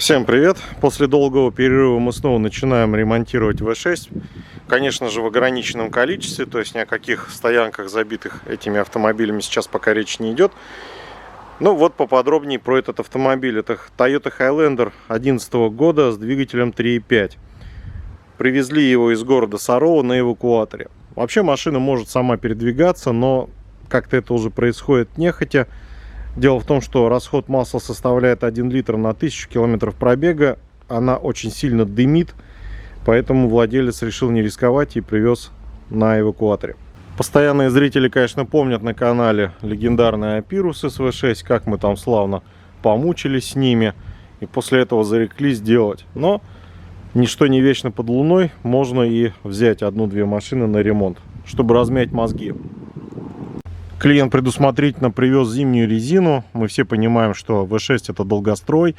Всем привет! После долгого перерыва мы снова начинаем ремонтировать V6. Конечно же, в ограниченном количестве, то есть ни о каких стоянках, забитых этими автомобилями, сейчас пока речь не идет. Ну вот поподробнее про этот автомобиль. Это Toyota Highlander 2011 года с двигателем 3.5. Привезли его из города Сарова на эвакуаторе. Вообще машина может сама передвигаться, но как-то это уже происходит нехотя. Дело в том, что расход масла составляет 1 литр на 1000 километров пробега. Она очень сильно дымит, поэтому владелец решил не рисковать и привез на эвакуаторе. Постоянные зрители, конечно, помнят на канале легендарный Апирус с V6, как мы там славно помучились с ними. И после этого зареклись делать. Но ничто не вечно под луной, можно и взять одну-две машины на ремонт, чтобы размять мозги. Клиент предусмотрительно привез зимнюю резину. Мы все понимаем, что V6 это долгострой.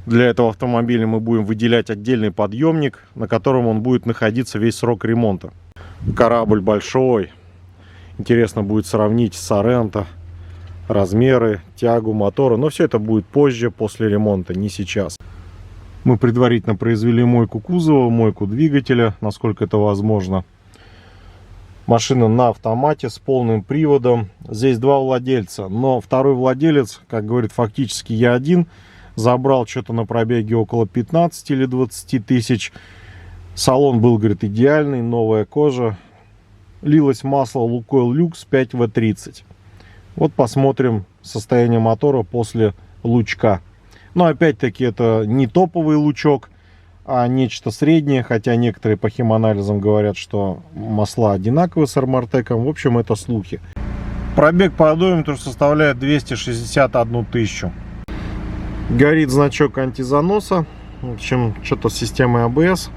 Для этого автомобиля мы будем выделять отдельный подъемник, на котором он будет находиться весь срок ремонта. Корабль большой. Интересно будет сравнить с Sorento размеры, тягу мотора. Но все это будет позже, после ремонта, не сейчас. Мы предварительно произвели мойку кузова, мойку двигателя, насколько это возможно. Машина на автомате с полным приводом. Здесь два владельца, но второй владелец, как говорит, фактически я один, забрал что-то на пробеге около 15 или 20 тысяч. Салон был, говорит, идеальный, новая кожа. Лилось масло Lukoil Lux 5W30. Вот посмотрим состояние мотора после лучка. Но опять-таки это не топовый лучок, а нечто среднее, хотя некоторые по химанализам говорят, что масла одинаковые с Армортеком. В общем, это слухи. Пробег по одометру составляет 261 тысячу. Горит значок антизаноса. В общем, что-то с системой ABS.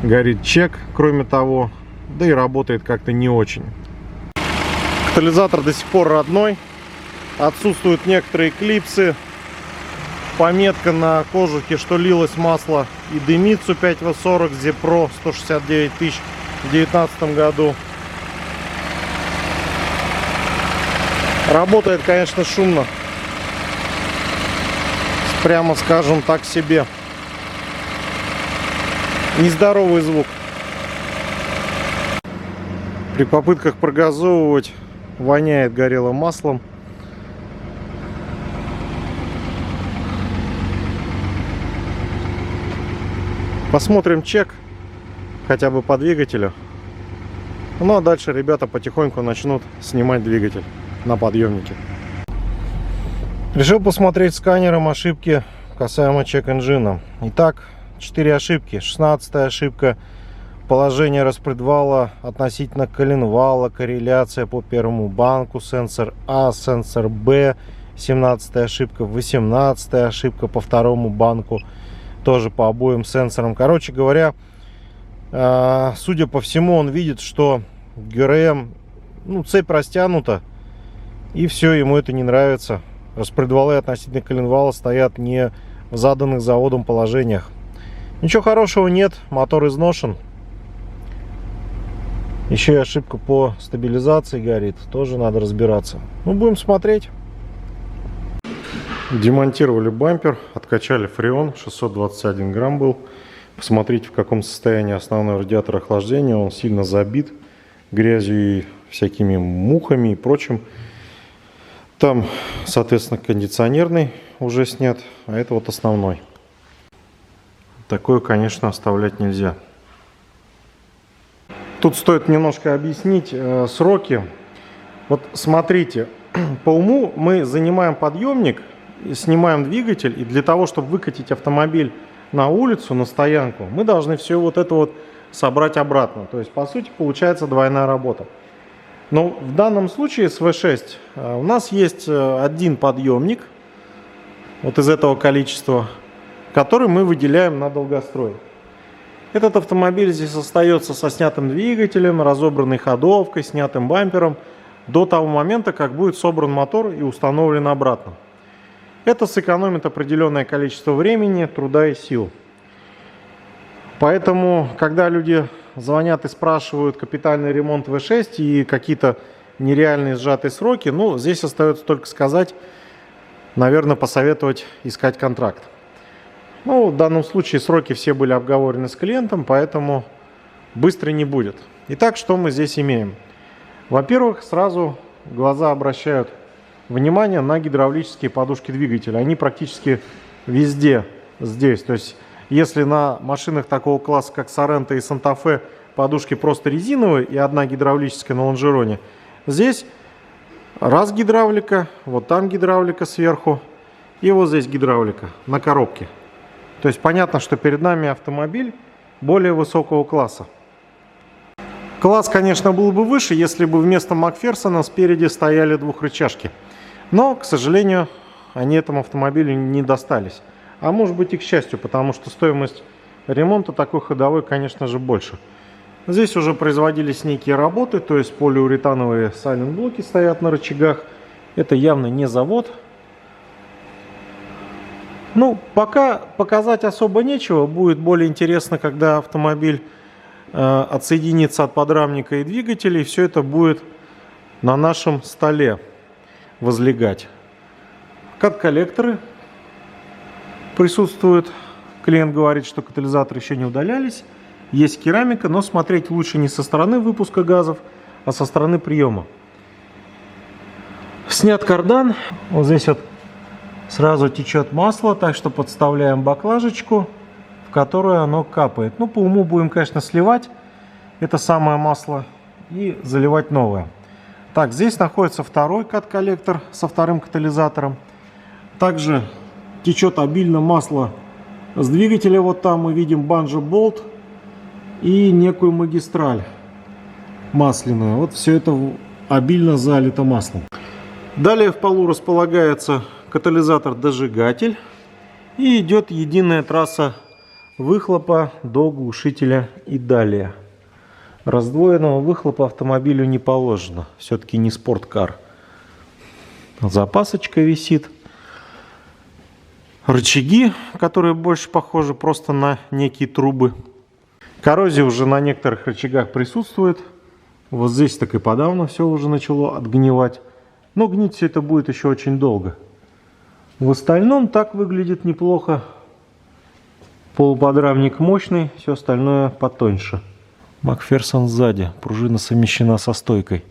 Горит чек, кроме того. Да и работает как-то не очень. Катализатор до сих пор родной. Отсутствуют некоторые клипсы. Пометка на кожухе, что лилось масло и дымицу 5W40 ZPro 169 тысяч в 2019 году. Работает, конечно, шумно. Прямо скажем так себе. Нездоровый звук. При попытках прогазовывать воняет горелым маслом. Посмотрим чек хотя бы по двигателю. Ну а дальше ребята потихоньку начнут снимать двигатель на подъемнике. Решил посмотреть сканером ошибки касаемо чек-энджина. Итак, 4 ошибки. 16-я ошибка: положение распредвала относительно коленвала, корреляция по первому банку, сенсор А, сенсор Б. 17-я ошибка. 18-я ошибка по второму банку, тоже по обоим сенсорам. Короче говоря, судя по всему, он видит, что ГРМ, цепь растянута, и все, ему это не нравится. Распредвалы относительно коленвала стоят не в заданных заводом положениях. Ничего хорошего нет, мотор изношен. Еще и ошибка по стабилизации горит, тоже надо разбираться. Будем смотреть. Демонтировали бампер, откачали фреон, 621 грамм был. Посмотрите, в каком состоянии основной радиатор охлаждения. Он сильно забит грязью и всякими мухами и прочим. Там, соответственно, кондиционерный уже снят, а это вот основной. Такое, конечно, оставлять нельзя. Тут стоит немножко объяснить сроки. Вот смотрите, по уму мы занимаем подъемник, снимаем двигатель, и для того, чтобы выкатить автомобиль на улицу, на стоянку, мы должны все вот это вот собрать обратно. То есть, по сути, получается двойная работа. Но в данном случае с V6 у нас есть один подъемник, вот из этого количества, который мы выделяем на долгострой. Этот автомобиль здесь остается со снятым двигателем, разобранной ходовкой, снятым бампером до того момента, как будет собран мотор и установлен обратно. Это сэкономит определенное количество времени, труда и сил. Поэтому, когда люди звонят и спрашивают капитальный ремонт V6 и какие-то нереальные сжатые сроки, здесь остается только сказать, наверное, посоветовать искать контракт. Ну, в данном случае сроки все были обговорены с клиентом, поэтому быстро не будет. Итак, что мы здесь имеем? Во-первых, сразу глаза обращают внимание на гидравлические подушки двигателя. Они практически везде здесь. То есть, если на машинах такого класса, как Sorento и Santa Fe, подушки просто резиновые и одна гидравлическая на лонжероне, здесь раз гидравлика, вот там гидравлика сверху и вот здесь гидравлика на коробке. То есть понятно, что перед нами автомобиль более высокого класса. Класс, конечно, был бы выше, если бы вместо Макферсона спереди стояли двухрычажки. Но, к сожалению, они этому автомобилю не достались. А может быть и к счастью, потому что стоимость ремонта такой ходовой, конечно же, больше. Здесь уже производились некие работы, то есть полиуретановые сайлент-блоки стоят на рычагах. Это явно не завод. Ну, пока показать особо нечего. Будет более интересно, когда автомобиль отсоединится от подрамника и двигателя, и все это будет на нашем столе возлегать. Кат-коллекторы присутствуют. Клиент говорит, что катализаторы еще не удалялись. Есть керамика, но смотреть лучше не со стороны выпуска газов, а со стороны приема. Снят кардан. Вот здесь вот сразу течет масло, так что подставляем баклажечку, в которую оно капает. Ну, по уму будем, конечно, сливать это самое масло и заливать новое. Так, здесь находится второй кат-коллектор со вторым катализатором. Также течет обильно масло с двигателя. Вот там мы видим банджо-болт и некую магистраль масляную. Вот все это обильно залито маслом. Далее в полу располагается катализатор-дожигатель и идет единая трасса выхлопа до глушителя и далее. Раздвоенного выхлопа автомобилю не положено. Все-таки не спорткар. Запасочка висит. Рычаги, которые больше похожи просто на некие трубы. Коррозия уже на некоторых рычагах присутствует. Вот здесь так и подавно все уже начало отгнивать. Но гнить все это будет еще очень долго. В остальном так выглядит неплохо. Полуподрамник мощный, все остальное потоньше. Макферсон сзади, пружина совмещена со стойкой.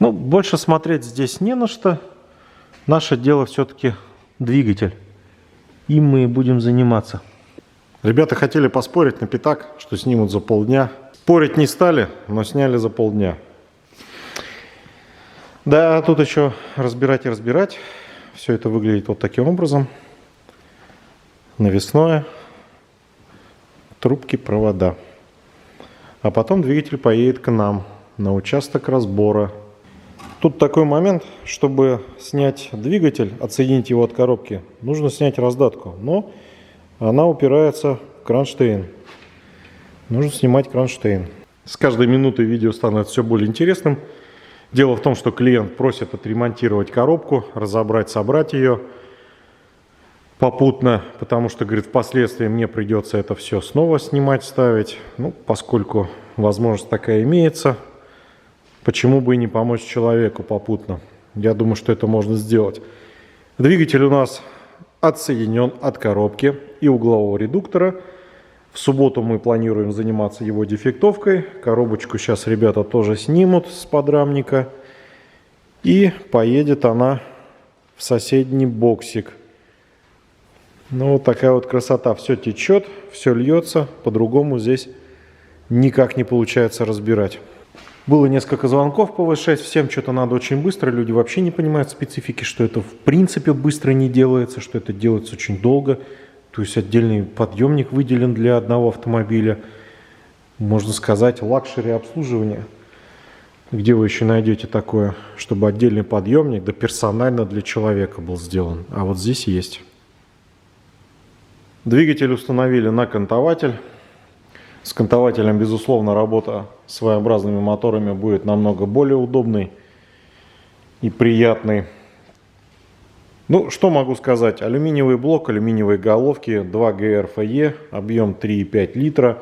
Ну, больше смотреть здесь не на что. Наше дело все-таки двигатель. Им мы и будем заниматься. Ребята хотели поспорить на пятак, что снимут за полдня. Спорить не стали, но сняли за полдня. Да, тут еще разбирать и разбирать. Все это выглядит вот таким образом. Навесное. Трубки, провода. А потом двигатель поедет к нам на участок разбора. Тут такой момент, чтобы снять двигатель, отсоединить его от коробки, нужно снять раздатку. Но она упирается в кронштейн. Нужно снимать кронштейн. С каждой минутой видео становится все более интересным. Дело в том, что клиент просит отремонтировать коробку, разобрать, собрать ее попутно, потому что, говорит, впоследствии мне придется это все снова снимать, ставить. Ну, поскольку возможность такая имеется, почему бы и не помочь человеку попутно? Я думаю, что это можно сделать. Двигатель у нас отсоединен от коробки и углового редуктора. В субботу мы планируем заниматься его дефектовкой. Коробочку сейчас ребята тоже снимут с подрамника. И поедет она в соседний боксик. Ну, вот такая вот красота. Все течет, все льется. По-другому здесь никак не получается разбирать. Было несколько звонков по V6. Всем что-то надо очень быстро. Люди вообще не понимают специфики, что это в принципе быстро не делается, что это делается очень долго. То есть отдельный подъемник выделен для одного автомобиля. Можно сказать, лакшери обслуживания. Где вы еще найдете такое, чтобы отдельный подъемник, да персонально для человека был сделан. А вот здесь есть. Двигатель установили на кантователь. С кантователем, безусловно, работа с своеобразными моторами будет намного более удобной и приятной. Ну, что могу сказать? Алюминиевый блок, алюминиевые головки, 2 ГРФЕ, объем 3,5 литра.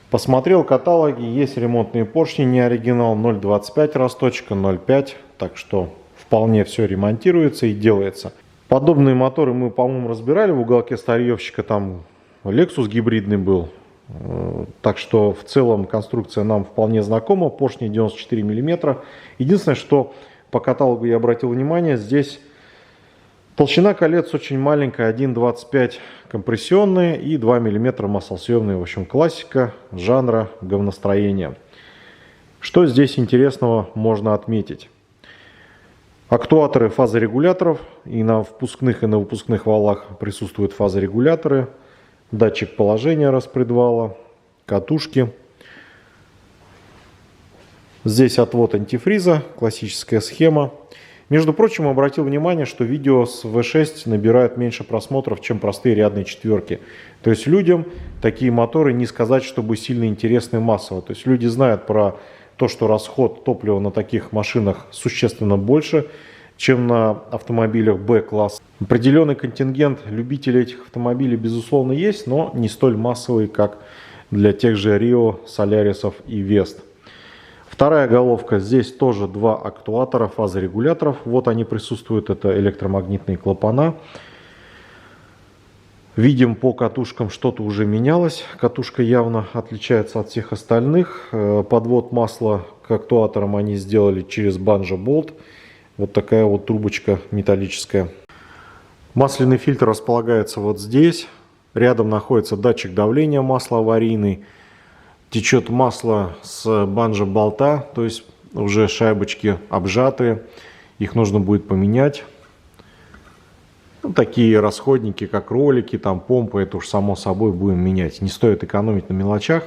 Посмотрел каталоги, есть ремонтные поршни, не оригинал, 0,25 росточка, 0,5. Так что вполне все ремонтируется и делается. Подобные моторы мы, по-моему, разбирали в уголке старьевщика. Там Lexus гибридный был. Так что в целом конструкция нам вполне знакома. Поршни 94 мм. Единственное, что по каталогу я обратил внимание, здесь толщина колец очень маленькая. 1,25 компрессионные и 2 мм маслосъемные. В общем, классика жанра говностроения. Что здесь интересного можно отметить? Актуаторы фазорегуляторов. И на впускных, и на выпускных валах присутствуют фазорегуляторы. Датчик положения распредвала, катушки. Здесь отвод антифриза, классическая схема. Между прочим, обратил внимание, что видео с V6 набирают меньше просмотров, чем простые рядные четверки. То есть людям такие моторы не сказать, чтобы сильно интересны массово. То есть люди знают про то, что расход топлива на таких машинах существенно больше, чем на автомобилях B-класса. Определенный контингент любителей этих автомобилей, безусловно, есть, но не столь массовый, как для тех же Rio, Солярисов и Вест. Вторая головка. Здесь тоже два актуатора фазорегуляторов. Вот они присутствуют. Это электромагнитные клапана. Видим по катушкам, что-то уже менялось. Катушка явно отличается от всех остальных. Подвод масла к актуаторам они сделали через банджо-болт. Вот такая вот трубочка металлическая. Масляный фильтр располагается вот здесь. Рядом находится датчик давления масла аварийный. Течет масло с банджо-болта, то есть уже шайбочки обжатые. Их нужно будет поменять. Ну, такие расходники, как ролики, там помпы, это уж само собой будем менять. Не стоит экономить на мелочах.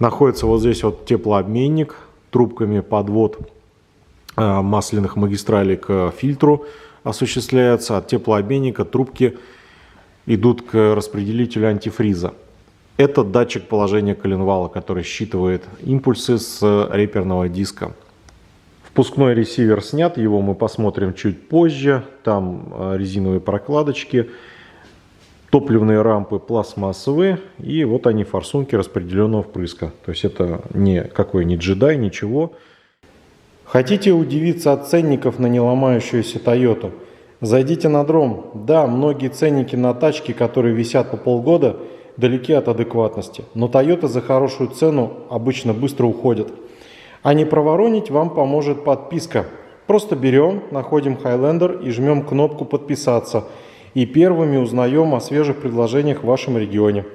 Находится вот здесь вот теплообменник, трубками подвод масляных магистралей к фильтру осуществляется. От теплообменника трубки идут к распределителю антифриза. Это датчик положения коленвала, который считывает импульсы с реперного диска. Впускной ресивер снят, его мы посмотрим чуть позже. Там резиновые прокладочки, топливные рампы пластмассовые. И вот они, форсунки распределенного впрыска. То есть это никакой не джедай, ничего. Хотите удивиться от ценников на неломающуюся Toyota? Зайдите на дром. Да, многие ценники на тачки, которые висят по полгода, далеки от адекватности. Но Toyota за хорошую цену обычно быстро уходят. А не проворонить вам поможет подписка. Просто берем, находим Highlander и жмем кнопку «Подписаться». И первыми узнаем о свежих предложениях в вашем регионе.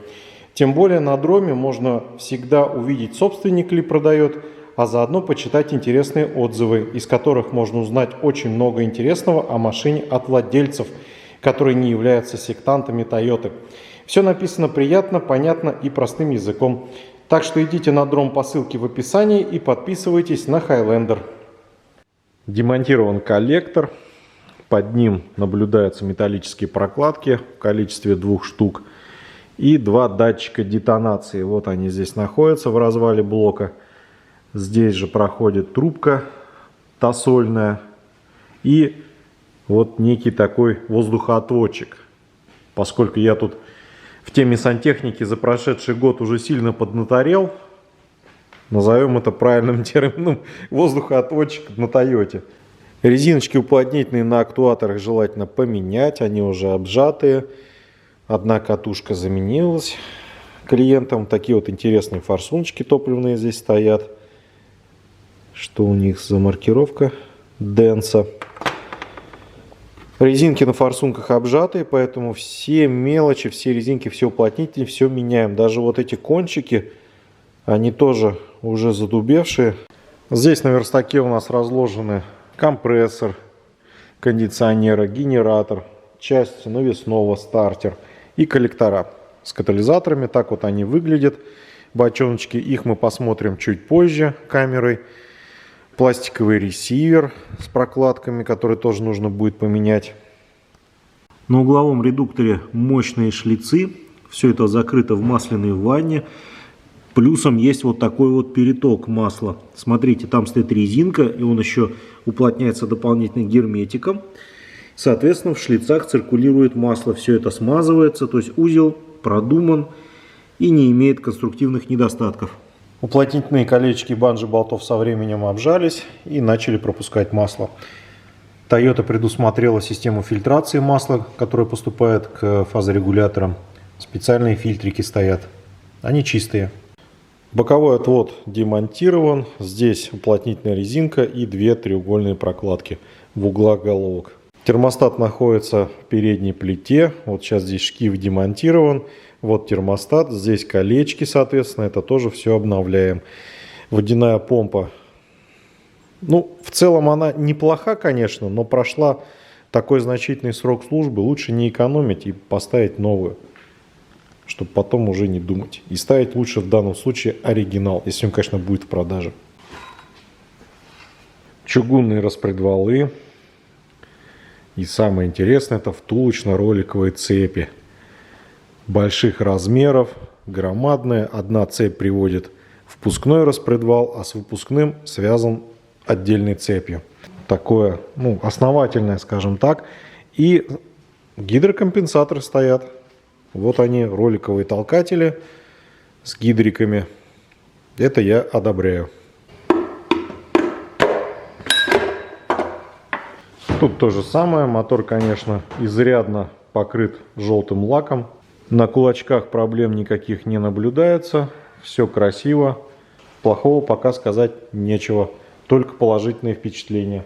Тем более на дроме можно всегда увидеть, собственник ли продает, а заодно почитать интересные отзывы, из которых можно узнать очень много интересного о машине от владельцев, которые не являются сектантами Toyota. Все написано приятно, понятно и простым языком. Так что идите на дром по ссылке в описании и подписывайтесь на Highlander. Демонтирован коллектор. Под ним наблюдаются металлические прокладки в количестве 2 штук. И 2 датчика детонации. Вот они здесь находятся в развале блока. Здесь же проходит трубка тосольная. И вот некий такой воздухоотводчик. Поскольку я тут в теме сантехники за прошедший год уже сильно поднаторел, назовем это правильным термином, воздухоотводчик на Тойоте. Резиночки уплотнительные на актуаторах желательно поменять, они уже обжатые. Одна катушка заменилась клиентам. Такие вот интересные форсуночки топливные здесь стоят. Что у них за маркировка? Денса. Резинки на форсунках обжатые, поэтому все мелочи, все резинки, все уплотнители, все меняем. Даже вот эти кончики, они тоже уже задубевшие. Здесь на верстаке у нас разложены компрессор кондиционера, генератор, часть навесного, стартер и коллектора с катализаторами. Так вот они выглядят, бочоночки. Их мы посмотрим чуть позже камерой. Пластиковый ресивер с прокладками, который тоже нужно будет поменять. На угловом редукторе мощные шлицы. Все это закрыто в масляной ванне. Плюсом есть вот такой вот переток масла. Смотрите, там стоит резинка, и он еще уплотняется дополнительным герметиком. Соответственно, в шлицах циркулирует масло. Все это смазывается, то есть узел продуман и не имеет конструктивных недостатков. Уплотнительные колечки банджо болтов со временем обжались и начали пропускать масло. Toyota предусмотрела систему фильтрации масла, которая поступает к фазорегуляторам. Специальные фильтрики стоят. Они чистые. Боковой отвод демонтирован. Здесь уплотнительная резинка и две треугольные прокладки в углах головок. Термостат находится в передней плите. Вот сейчас здесь шкив демонтирован. Вот термостат. Здесь колечки, соответственно. Это тоже все обновляем. Водяная помпа. Ну, в целом она неплоха, конечно, но прошла такой значительный срок службы. Лучше не экономить и поставить новую, чтобы потом уже не думать. И ставить лучше в данном случае оригинал, если он, конечно, будет в продаже. Чугунные распредвалы. И самое интересное, это втулочно-роликовые цепи. Больших размеров, громадная. Одна цепь приводит впускной распредвал, а с выпускным связан отдельной цепью. Такое, ну, основательное, скажем так. И гидрокомпенсаторы стоят. Вот они, роликовые толкатели с гидриками. Это я одобряю. Тут то же самое. Мотор, конечно, изрядно покрыт желтым лаком. На кулачках проблем никаких не наблюдается. Все красиво. Плохого пока сказать нечего. Только положительные впечатления.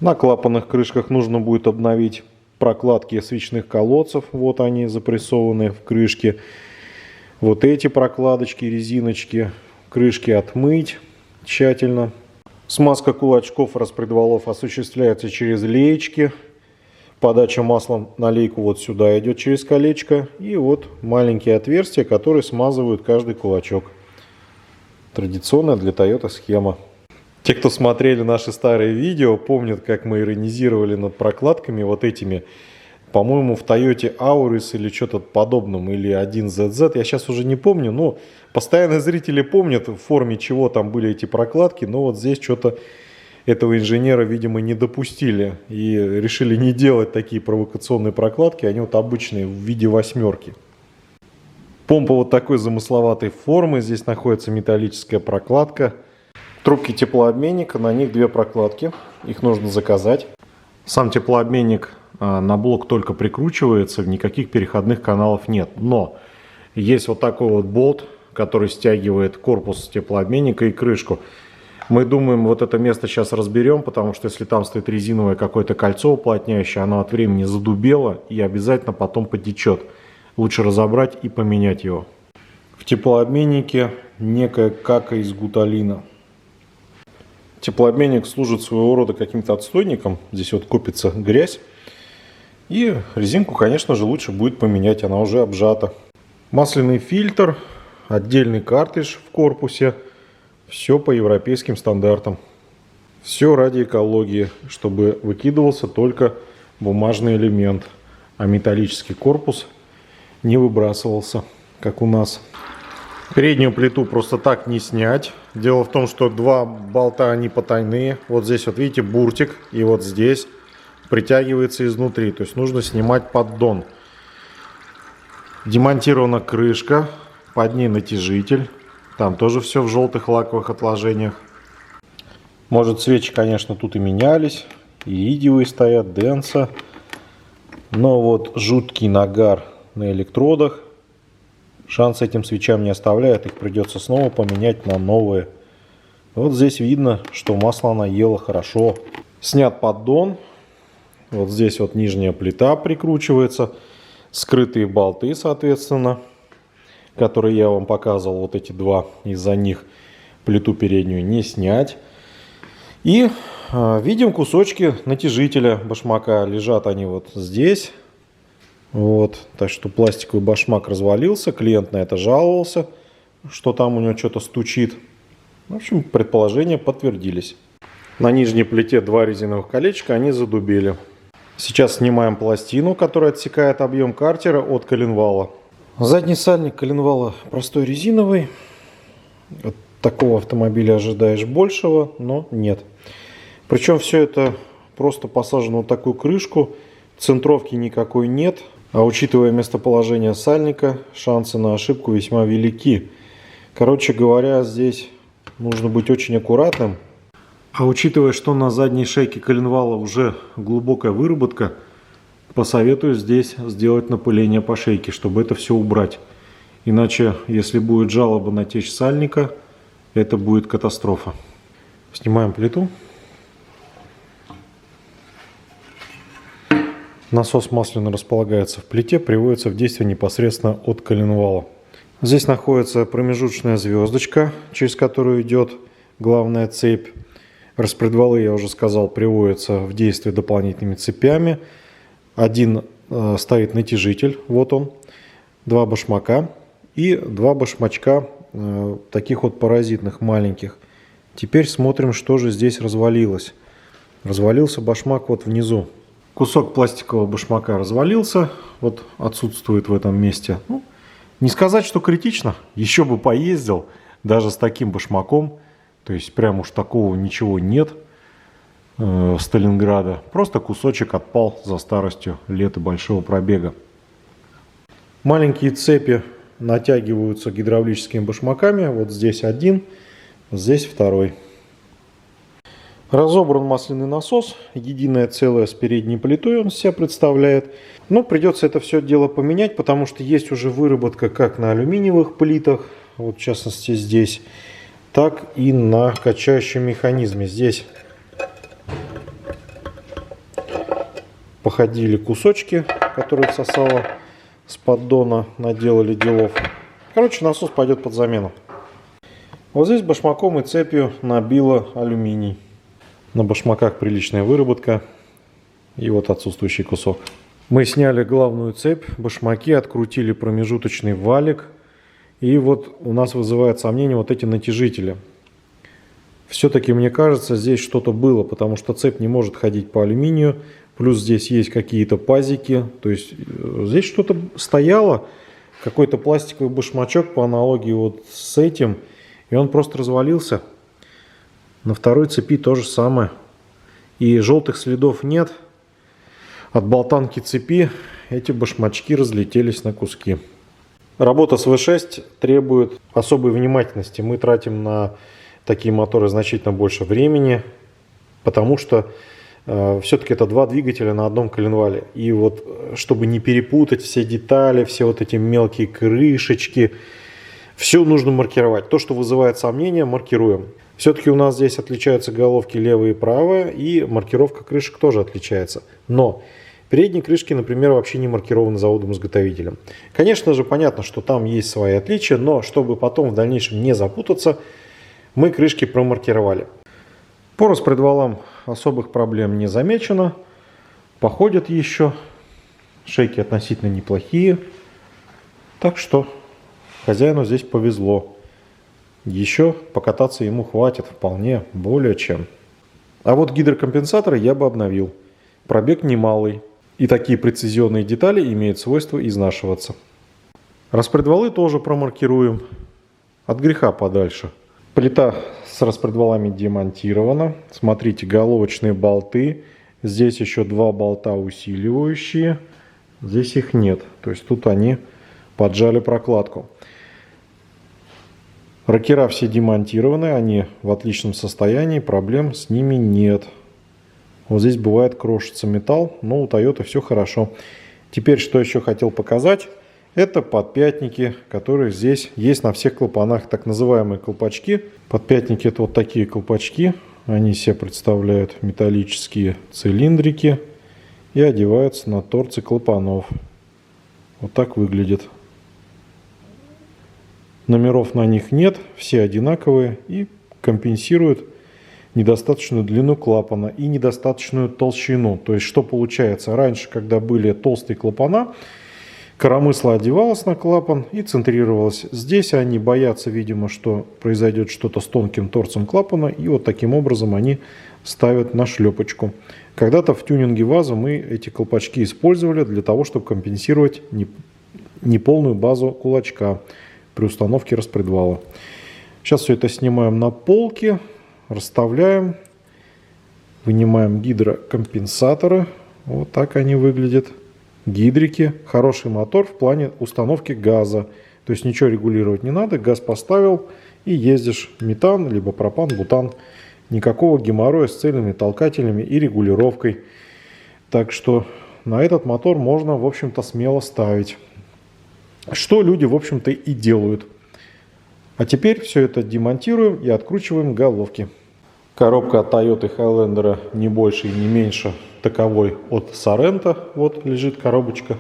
На клапанных крышках нужно будет обновить прокладки свечных колодцев. Вот они запрессованы в крышке. Вот эти прокладочки, резиночки, крышки отмыть тщательно. Смазка кулачков распредвалов осуществляется через леечки. Подача маслом на лейку вот сюда идет через колечко. И вот маленькие отверстия, которые смазывают каждый кулачок. Традиционная для Toyota схема. Те, кто смотрели наши старые видео, помнят, как мы иронизировали над прокладками вот этими. По-моему, в Toyota Auris или что-то подобном, или 1ZZ. Я сейчас уже не помню, но постоянные зрители помнят, в форме чего там были эти прокладки. Но вот здесь что-то этого инженера, видимо, не допустили. И решили не делать такие провокационные прокладки. Они вот обычные, в виде восьмерки. Помпа вот такой замысловатой формы. Здесь находится металлическая прокладка. Трубки теплообменника, на них две прокладки, их нужно заказать. Сам теплообменник на блок только прикручивается, никаких переходных каналов нет. Но есть вот такой вот болт, который стягивает корпус теплообменника и крышку. Мы думаем, вот это место сейчас разберем, потому что если там стоит резиновое какое-то кольцо уплотняющее, оно от времени задубело и обязательно потом потечет. Лучше разобрать и поменять его. В теплообменнике некая кака из гуталина. Теплообменник служит своего рода каким-то отстойником. Здесь вот копится грязь. И резинку, конечно же, лучше будет поменять. Она уже обжата. Масляный фильтр. Отдельный картридж в корпусе. Все по европейским стандартам. Все ради экологии. Чтобы выкидывался только бумажный элемент. А металлический корпус не выбрасывался, как у нас. Переднюю плиту просто так не снять. Дело в том, что два болта, они потайные. Вот здесь вот видите буртик, и вот здесь притягивается изнутри. То есть нужно снимать поддон. Демонтирована крышка, под ней натяжитель. Там тоже все в желтых лаковых отложениях. Может, свечи, конечно, тут и менялись. Иридиевые стоят, Денса. Но вот жуткий нагар на электродах. Шанс этим свечам не оставляет, их придется снова поменять на новые. Вот здесь видно, что масло она ела хорошо. Снят поддон. Вот здесь вот нижняя плита прикручивается. Скрытые болты, соответственно, которые я вам показывал. Вот эти два, из-за них плиту переднюю не снять. И видим кусочки натяжителя башмака. Лежат они вот здесь. Вот, так что пластиковый башмак развалился, клиент на это жаловался, что там у него что-то стучит. В общем, предположения подтвердились. На нижней плите два резиновых колечка, они задубели. Сейчас снимаем пластину, которая отсекает объем картера от коленвала. Задний сальник коленвала простой резиновый. От такого автомобиля ожидаешь большего, но нет. Причем все это просто посажено на такую крышку, центровки никакой нет. А учитывая местоположение сальника, шансы на ошибку весьма велики. Короче говоря, здесь нужно быть очень аккуратным. А учитывая, что на задней шейке коленвала уже глубокая выработка, посоветую здесь сделать напыление по шейке, чтобы это все убрать. Иначе, если будет жалоба на течь сальника, это будет катастрофа. Снимаем плиту. Насос масляно располагается в плите, приводится в действие непосредственно от коленвала. Здесь находится промежуточная звездочка, через которую идет главная цепь. Распредвалы, я уже сказал, приводятся в действие дополнительными цепями. Один стоит натяжитель, вот он, два башмака и два башмачка таких вот паразитных маленьких. Теперь смотрим, что же здесь развалилось. Развалился башмак вот внизу. Кусок пластикового башмака развалился, вот отсутствует в этом месте. Ну, не сказать, что критично, еще бы поездил, даже с таким башмаком. То есть прям уж такого ничего нет Сталинграда. Просто кусочек отпал за старостью лет и большого пробега. Маленькие цепи натягиваются гидравлическими башмаками. Вот здесь один, здесь второй. Разобран масляный насос. Единое целое с передней плитой он себя представляет. Но придется это все дело поменять, потому что есть уже выработка как на алюминиевых плитах, вот в частности здесь, так и на качающем механизме. Здесь походили кусочки, которые всосало с поддона, наделали делов. Короче, насос пойдет под замену. Вот здесь башмаком и цепью набило алюминий. На башмаках приличная выработка. И вот отсутствующий кусок. Мы сняли главную цепь, башмаки, открутили промежуточный валик. И вот у нас вызывает сомнение вот эти натяжители. Все-таки, мне кажется, здесь что-то было, потому что цепь не может ходить по алюминию. Плюс здесь есть какие-то пазики. То есть здесь что-то стояло. Какой-то пластиковый башмачок по аналогии вот с этим. И он просто развалился. На второй цепи то же самое. И желтых следов нет. От болтанки цепи эти башмачки разлетелись на куски. Работа с V6 требует особой внимательности. Мы тратим на такие моторы значительно больше времени, потому что все-таки это два двигателя на одном коленвале. И вот чтобы не перепутать все детали, все вот эти мелкие крышечки, все нужно маркировать. То, что вызывает сомнения, маркируем. Все-таки у нас здесь отличаются головки левая и правая, и маркировка крышек тоже отличается. Но передние крышки, например, вообще не маркированы заводом-изготовителем. Конечно же, понятно, что там есть свои отличия, но чтобы потом в дальнейшем не запутаться, мы крышки промаркировали. По распредвалам особых проблем не замечено. Походят еще. Шейки относительно неплохие. Так что хозяину здесь повезло. Еще покататься ему хватит вполне, более чем. А вот гидрокомпенсаторы я бы обновил. Пробег немалый. И такие прецизионные детали имеют свойство изнашиваться. Распредвалы тоже промаркируем. От греха подальше. Плита с распредвалами демонтирована. Смотрите, головочные болты. Здесь еще два болта усиливающие. Здесь их нет. То есть тут они поджали прокладку. Рокера все демонтированы. Они в отличном состоянии. Проблем с ними нет. Вот здесь бывает крошится металл, но у Toyota все хорошо. Теперь, что еще хотел показать, это подпятники, которые здесь есть на всех клапанах, так называемые колпачки. Подпятники — это вот такие колпачки, они себе представляют металлические цилиндрики и одеваются на торцы клапанов. Вот так выглядит. Номеров на них нет, все одинаковые и компенсируют недостаточную длину клапана и недостаточную толщину. То есть, что получается? Раньше, когда были толстые клапана, коромысло одевалось на клапан и центрировалось. Здесь они боятся, видимо, что произойдет что-то с тонким торцем клапана, и вот таким образом они ставят на шлепочку. Когда-то в тюнинге ВАЗа мы эти колпачки использовали для того, чтобы компенсировать неполную базу кулачка при установке распредвала. Сейчас все это снимаем на полки. Расставляем, вынимаем гидрокомпенсаторы. Вот так они выглядят. Гидрики. Хороший мотор в плане установки газа. То есть ничего регулировать не надо. Газ поставил и ездишь. Метан, либо пропан, бутан. Никакого геморроя с цельными толкателями и регулировкой. Так что на этот мотор можно, в общем-то, смело ставить. Что люди, в общем-то, и делают. А теперь все это демонтируем и откручиваем головки. Коробка от Toyota Highlander не больше и не меньше таковой от Sorento. Вот лежит коробочка,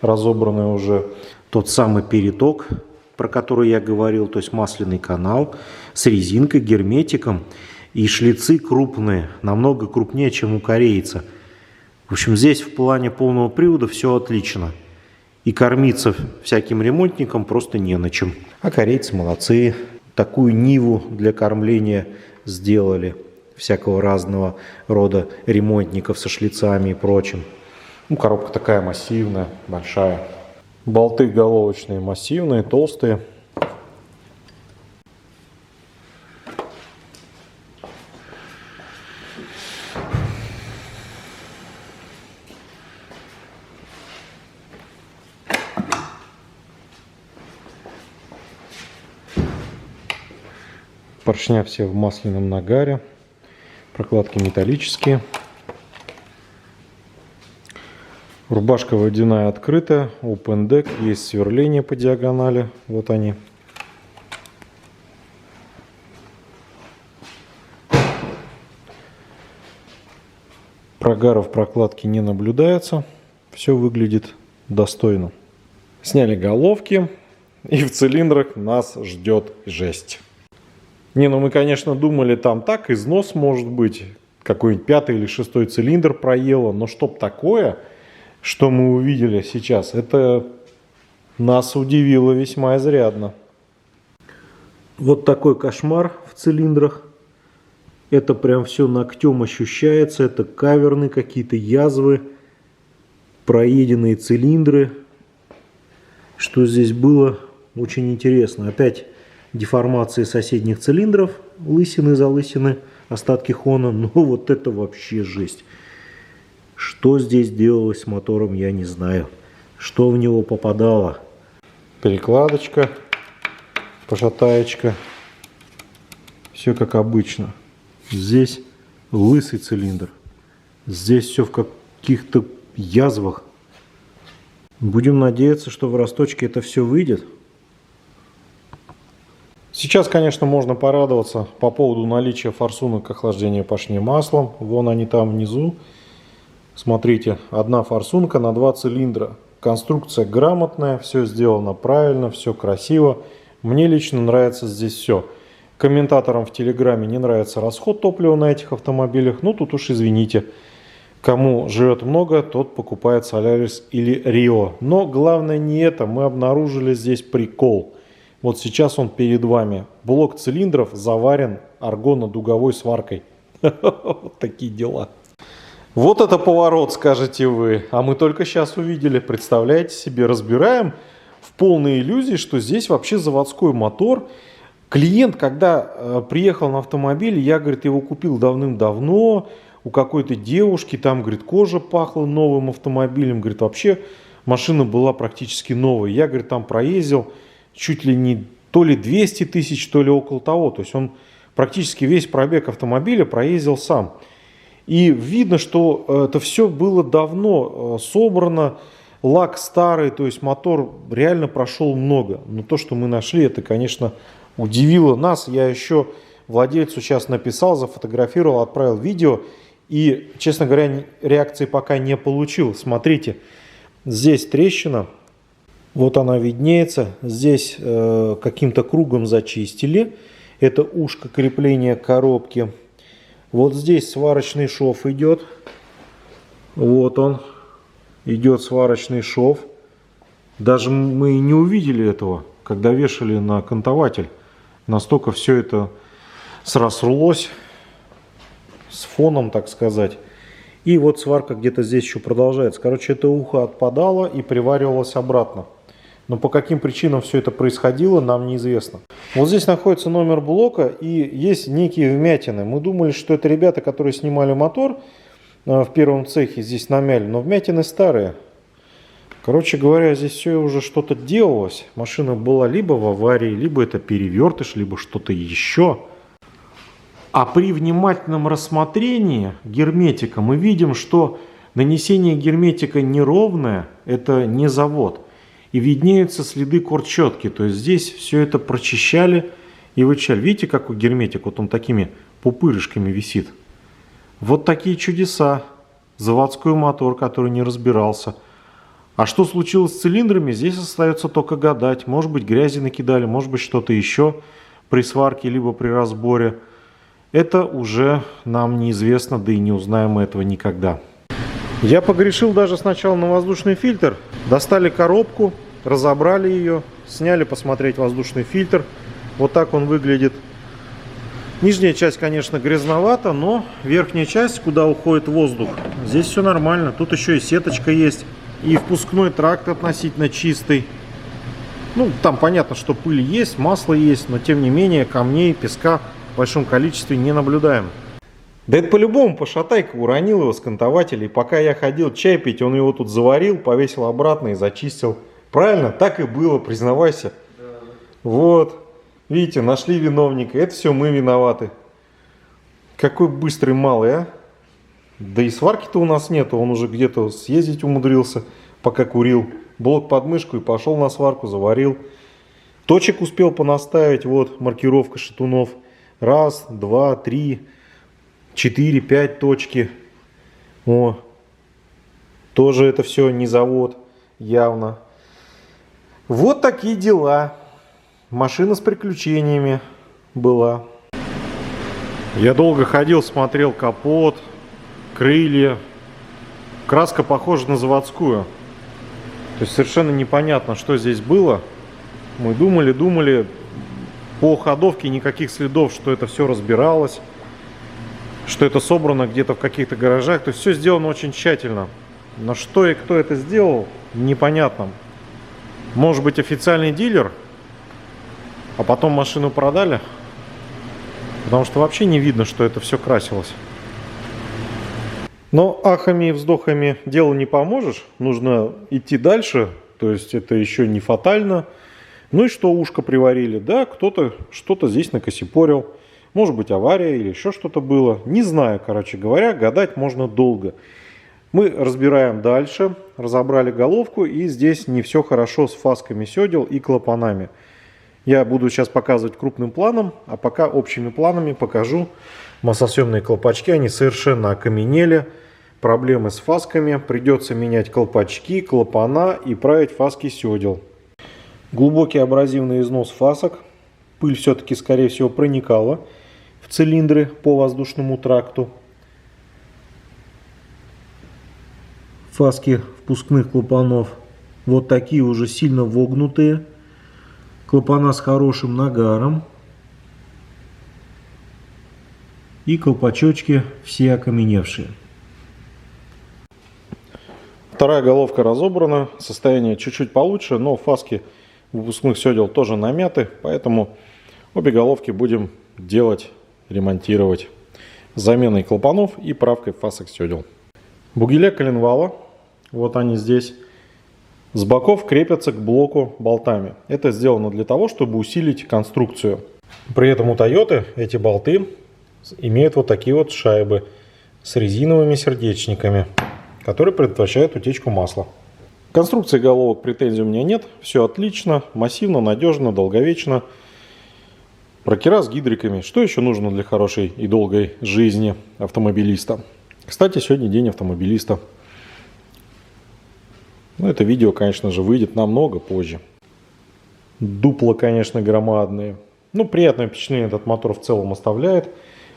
разобранная уже. Тот самый переток, про который я говорил, то есть масляный канал с резинкой, герметиком. И шлицы крупные, намного крупнее, чем у корейца. В общем, здесь в плане полного привода все отлично. И кормиться всяким ремонтникам просто не на чем. А корейцы молодцы. Такую ниву для кормления сделали. Всякого разного рода ремонтников со шлицами и прочим. Ну, коробка такая массивная, большая. Болты головочные массивные, толстые. Поршня все в масляном нагаре. Прокладки металлические. Рубашка водяная открытая. Open deck. Есть сверление по диагонали. Вот они. Прогаров прокладки не наблюдается. Все выглядит достойно. Сняли головки. И в цилиндрах нас ждет жесть. Не, ну мы, конечно, думали, там так, износ может быть, какой-нибудь 5-й или 6-й цилиндр проело, но чтоб такое, что мы увидели сейчас, это нас удивило весьма изрядно. Вот такой кошмар в цилиндрах. Это прям все ногтем ощущается, это каверны, какие-то язвы, проеденные цилиндры. Что здесь было, очень интересно. Опять деформации соседних цилиндров, лысины, залысины, остатки хона. Ну вот это вообще жесть. Что здесь делалось с мотором, я не знаю. Что в него попадало. Перекладочка, пошатаечка. Все как обычно. Здесь лысый цилиндр. Здесь все в каких-то язвах. Будем надеяться, что в росточке это все выйдет. Сейчас, конечно, можно порадоваться по поводу наличия форсунок охлаждения поршней маслом. Вон они там внизу. Смотрите, одна форсунка на 2 цилиндра. Конструкция грамотная, все сделано правильно, все красиво. Мне лично нравится здесь все. Комментаторам в Телеграме не нравится расход топлива на этих автомобилях. Ну, тут уж извините. Кому живет много, тот покупает Solaris или Rio. Но главное не это. Мы обнаружили здесь прикол. Вот сейчас он перед вами. Блок цилиндров заварен аргонно-дуговой сваркой. Вот такие дела. Вот это поворот, скажете вы. А мы только сейчас увидели. Представляете себе, разбираем в полной иллюзии, что здесь вообще заводской мотор. Клиент, когда приехал на автомобиль, я, говорит, его купил давным-давно у какой-то девушки. Там, говорит, кожа пахла новым автомобилем. Говорит, вообще машина была практически новая. Я, говорит, там проездил чуть ли не то ли 200 тысяч, то ли около того. То есть он практически весь пробег автомобиля проездил сам. И видно, что это все было давно собрано, лак старый, то есть мотор реально прошел много. Но то, что мы нашли, это, конечно, удивило нас. Я еще владельцу сейчас написал, зафотографировал, отправил видео. И, честно говоря, реакции пока не получил. Смотрите, здесь трещина. Вот она виднеется. Здесь каким-то кругом зачистили. Это ушко крепления коробки. Вот здесь сварочный шов идет. Вот он. Идет сварочный шов. Даже мы не увидели этого, когда вешали на кантователь. Настолько все это срослось с фоном, так сказать. И вот сварка где-то здесь еще продолжается. Короче, это ухо отпадало и приваривалось обратно. Но по каким причинам все это происходило, нам неизвестно. Вот здесь находится номер блока и есть некие вмятины. Мы думали, что это ребята, которые снимали мотор в первом цехе, здесь намяли. Но вмятины старые. Короче говоря, здесь все уже что-то делалось. Машина была либо в аварии, либо это перевертыш, либо что-то еще. А при внимательном рассмотрении герметика мы видим, что нанесение герметика неровное, это не завод. И виднеются следы кортчетки, то есть здесь все это прочищали и вычищали. Видите, какой герметик, вот он такими пупырышками висит. Вот такие чудеса. Заводской мотор, который не разбирался. А что случилось с цилиндрами, здесь остается только гадать. Может быть, грязи накидали, может быть, что-то еще при сварке, либо при разборе. Это уже нам неизвестно, да и не узнаем мы этого никогда. Я погрешил даже сначала на воздушный фильтр. Достали коробку, разобрали ее, сняли посмотреть воздушный фильтр. Вот так он выглядит. Нижняя часть, конечно, грязновата, но верхняя часть, куда уходит воздух, здесь все нормально. Тут еще и сеточка есть. И впускной тракт относительно чистый. Ну, там понятно, что пыль есть, масло есть, но тем не менее камней, песка в большом количестве не наблюдаем. Да это по-любому пошатайка уронил его с кантователя. И пока я ходил чай пить, он его тут заварил, повесил обратно и зачистил. Правильно? Так и было, признавайся. Да. Вот. Видите, нашли виновника. Это все мы виноваты. Какой быстрый малый, а? Да и сварки-то у нас нету. Он уже где-то съездить умудрился, пока курил. Блок под мышку и пошел на сварку, заварил. Точек успел понаставить. Вот маркировка шатунов. 1, 2, 3, 4, 5 точки. О, тоже это все не завод, явно. Вот такие дела. Машина с приключениями была. Я долго ходил, смотрел капот, крылья. Краска похожа на заводскую. То есть совершенно непонятно, что здесь было. Мы думали. По ходовке никаких следов, что это все разбиралось. Что это собрано где-то в каких-то гаражах. То есть все сделано очень тщательно. Но что и кто это сделал, непонятно. Может быть, официальный дилер, а потом машину продали. Потому что вообще не видно, что это все красилось. Но ахами и вздохами делу не поможешь. Нужно идти дальше. То есть это еще не фатально. Ну и что, ушко приварили? Да, кто-то что-то здесь накосипорил. Может быть, авария или еще что-то было. Не знаю, короче говоря, гадать можно долго. Мы разбираем дальше. Разобрали головку. И здесь не все хорошо с фасками сёдел и клапанами. Я буду сейчас показывать крупным планом. А пока общими планами покажу маслосъемные колпачки. Они совершенно окаменели. Проблемы с фасками. Придется менять колпачки, клапана и править фаски сёдел. Глубокий абразивный износ фасок. Пыль все-таки, скорее всего, проникала в цилиндры по воздушному тракту. Фаски впускных клапанов вот такие уже сильно вогнутые. Клапана с хорошим нагаром. И колпачочки все окаменевшие. Вторая головка разобрана. Состояние чуть-чуть получше, но фаски выпускных сёдел тоже намяты, поэтому обе головки будем делать, ремонтировать заменой клапанов и правкой фасок сёдел. Бугеля коленвала, вот они здесь, с боков крепятся к блоку болтами. Это сделано для того, чтобы усилить конструкцию. При этом у Toyota эти болты имеют вот такие вот шайбы с резиновыми сердечниками, которые предотвращают утечку масла. Конструкции головок претензий у меня нет. Все отлично, массивно, надежно, долговечно. Рокера с гидриками. Что еще нужно для хорошей и долгой жизни автомобилиста? Кстати, сегодня день автомобилиста. Но это видео, конечно же, выйдет намного позже. Дупла, конечно, громадные. Ну, приятное впечатление этот мотор в целом оставляет.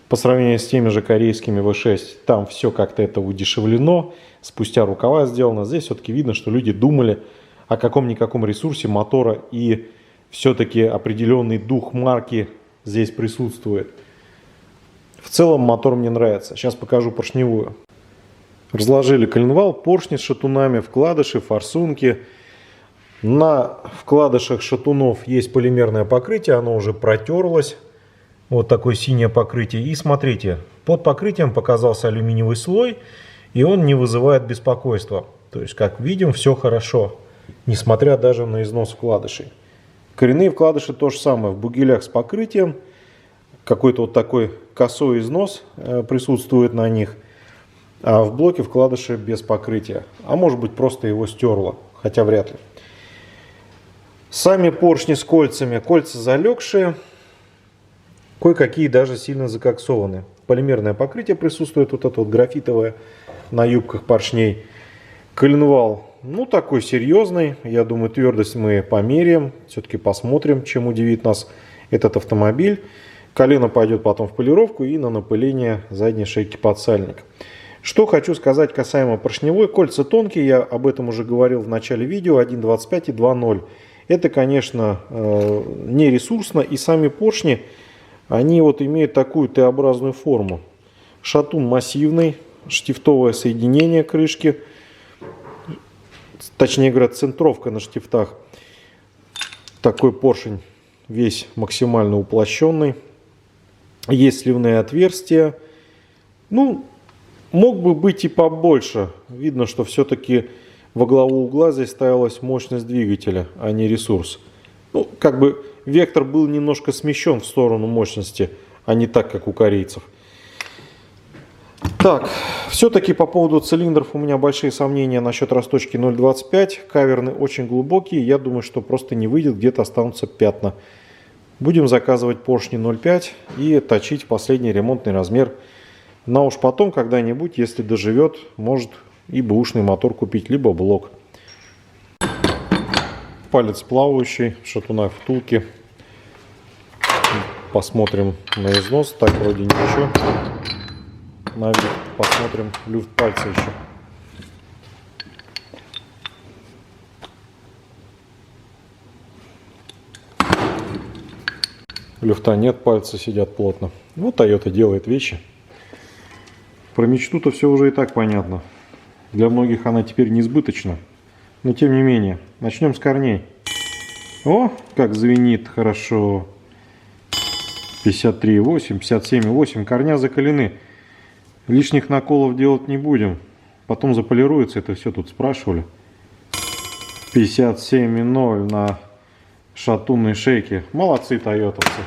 По сравнению с теми же корейскими V6, там все как-то это удешевлено, спустя рукава сделано. Здесь все-таки видно, что люди думали о каком-никаком ресурсе мотора, и все-таки определенный дух марки здесь присутствует. В целом мотор мне нравится. Сейчас покажу поршневую. Разложили коленвал, поршни с шатунами, вкладыши, форсунки. На вкладышах шатунов есть полимерное покрытие, оно уже протерлось. Вот такое синее покрытие. И смотрите, под покрытием показался алюминиевый слой, и он не вызывает беспокойства. То есть, как видим, все хорошо, несмотря даже на износ вкладышей. Коренные вкладыши то же самое, в бугелях с покрытием. какой-то вот такой косой износ присутствует на них, а в блоке вкладыши без покрытия. А может быть, просто его стерло, хотя вряд ли. Сами поршни с кольцами, кольца залегшие, кое-какие даже сильно закоксованы. Полимерное покрытие присутствует, вот это вот графитовое на юбках поршней. Коленвал, ну такой серьезный, я думаю, твердость мы померяем, все-таки посмотрим, чем удивит нас этот автомобиль. Колено пойдет потом в полировку и на напыление задней шейки подсальника. Что хочу сказать касаемо поршневой. Кольца тонкие, я об этом уже говорил в начале видео, 1.25 и 2.0. Это, конечно, не ресурсно, и сами поршни, они вот имеют такую Т-образную форму. Шатун массивный, штифтовое соединение крышки, точнее говоря, центровка на штифтах. Такой поршень весь максимально уплощенный. Есть сливные отверстия. Ну, мог бы быть и побольше. Видно, что все-таки во главу угла здесь ставилась мощность двигателя, а не ресурс. Ну, как бы вектор был немножко смещен в сторону мощности, а не так, как у корейцев. Так, все-таки по поводу цилиндров у меня большие сомнения насчет расточки 0.25. Каверны очень глубокие, я думаю, что просто не выйдет, где-то останутся пятна. Будем заказывать поршни 0.5 и точить последний ремонтный размер. На уж потом когда-нибудь, если доживет, может и бэушный мотор купить, либо блок. Палец плавающий, шатуна втулки. Посмотрим на износ. Так, вроде ничего. На вид посмотрим люфт пальца еще. Люфта нет, пальцы сидят плотно. Вот Toyota делает вещи. Про мечту-то все уже и так понятно. Для многих она теперь несбыточна. Но тем не менее, начнем с корней. О, как звенит хорошо. 53,8, 57,8. Корня закалены. Лишних наколов делать не будем. Потом заполируется. Это все тут спрашивали. 57,0 на шатунной шейке. Молодцы тойотовцы.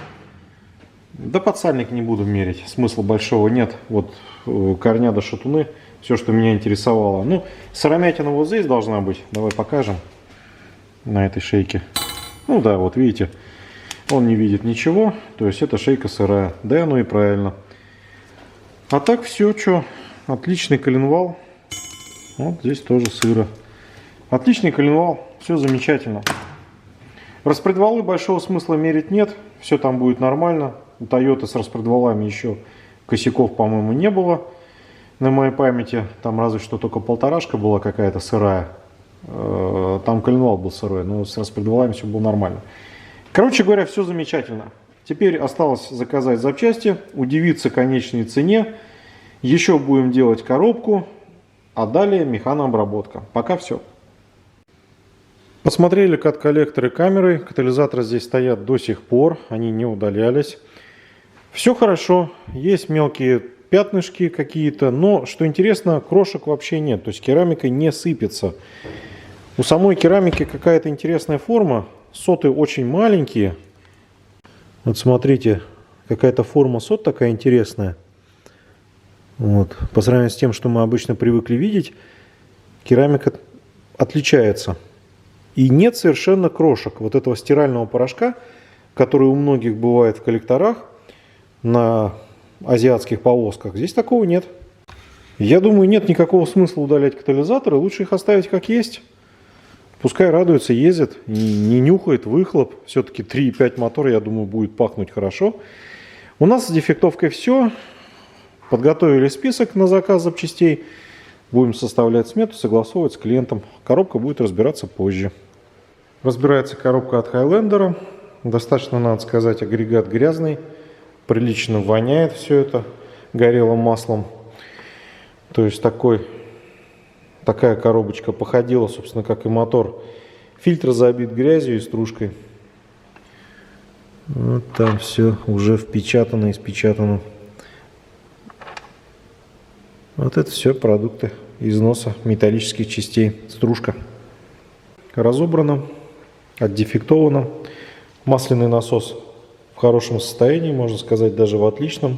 Да подсальник не буду мерить. Смысла большого нет. Вот корня до шатуны. Все, что меня интересовало. Ну, сыромятина вот здесь должна быть. Давай покажем. На этой шейке. Ну да, вот видите. Он не видит ничего. То есть это шейка сырая. Да, ну и правильно. А так все, что. Отличный коленвал. Вот здесь тоже сыро. Отличный коленвал. Все замечательно. Распредвалы большого смысла мерить нет. Все там будет нормально. У Toyota с распредвалами еще косяков, по-моему, не было. На моей памяти там разве что только полторашка была какая-то сырая. Там коленвал был сырой, но с распредвалами все было нормально. Короче говоря, все замечательно. Теперь осталось заказать запчасти, удивиться конечной цене. Еще будем делать коробку, а далее механообработка. Пока все. Посмотрели кат-коллекторы камеры. Катализаторы здесь стоят до сих пор, они не удалялись. Все хорошо, есть мелкие пятнышки какие-то, но, что интересно, крошек вообще нет, то есть керамика не сыпется. У самой керамики какая-то интересная форма, соты очень маленькие. Вот смотрите, какая-то форма сот такая интересная. Вот. По сравнению с тем, что мы обычно привыкли видеть, керамика отличается. И нет совершенно крошек, вот этого стирального порошка, который у многих бывает в коллекторах на азиатских повозках. Здесь такого нет. Я думаю, нет никакого смысла удалять катализаторы. Лучше их оставить как есть. Пускай радуется, ездит, не нюхает выхлоп. Все-таки 3.5 мотор, я думаю, будет пахнуть хорошо. У нас с дефектовкой все. Подготовили список на заказ запчастей. Будем составлять смету, согласовывать с клиентом. Коробка будет разбираться позже. Разбирается коробка от Highlander. Достаточно, надо сказать, агрегат грязный. Прилично воняет все это горелым маслом. То есть такая коробочка походила, собственно, как и мотор. Фильтр забит грязью и стружкой. Вот там все уже впечатано, испечатано. Вот это все продукты износа металлических частей. Стружка. Разобрано, отдефектовано. Масляный насос в хорошем состоянии, можно сказать, даже в отличном.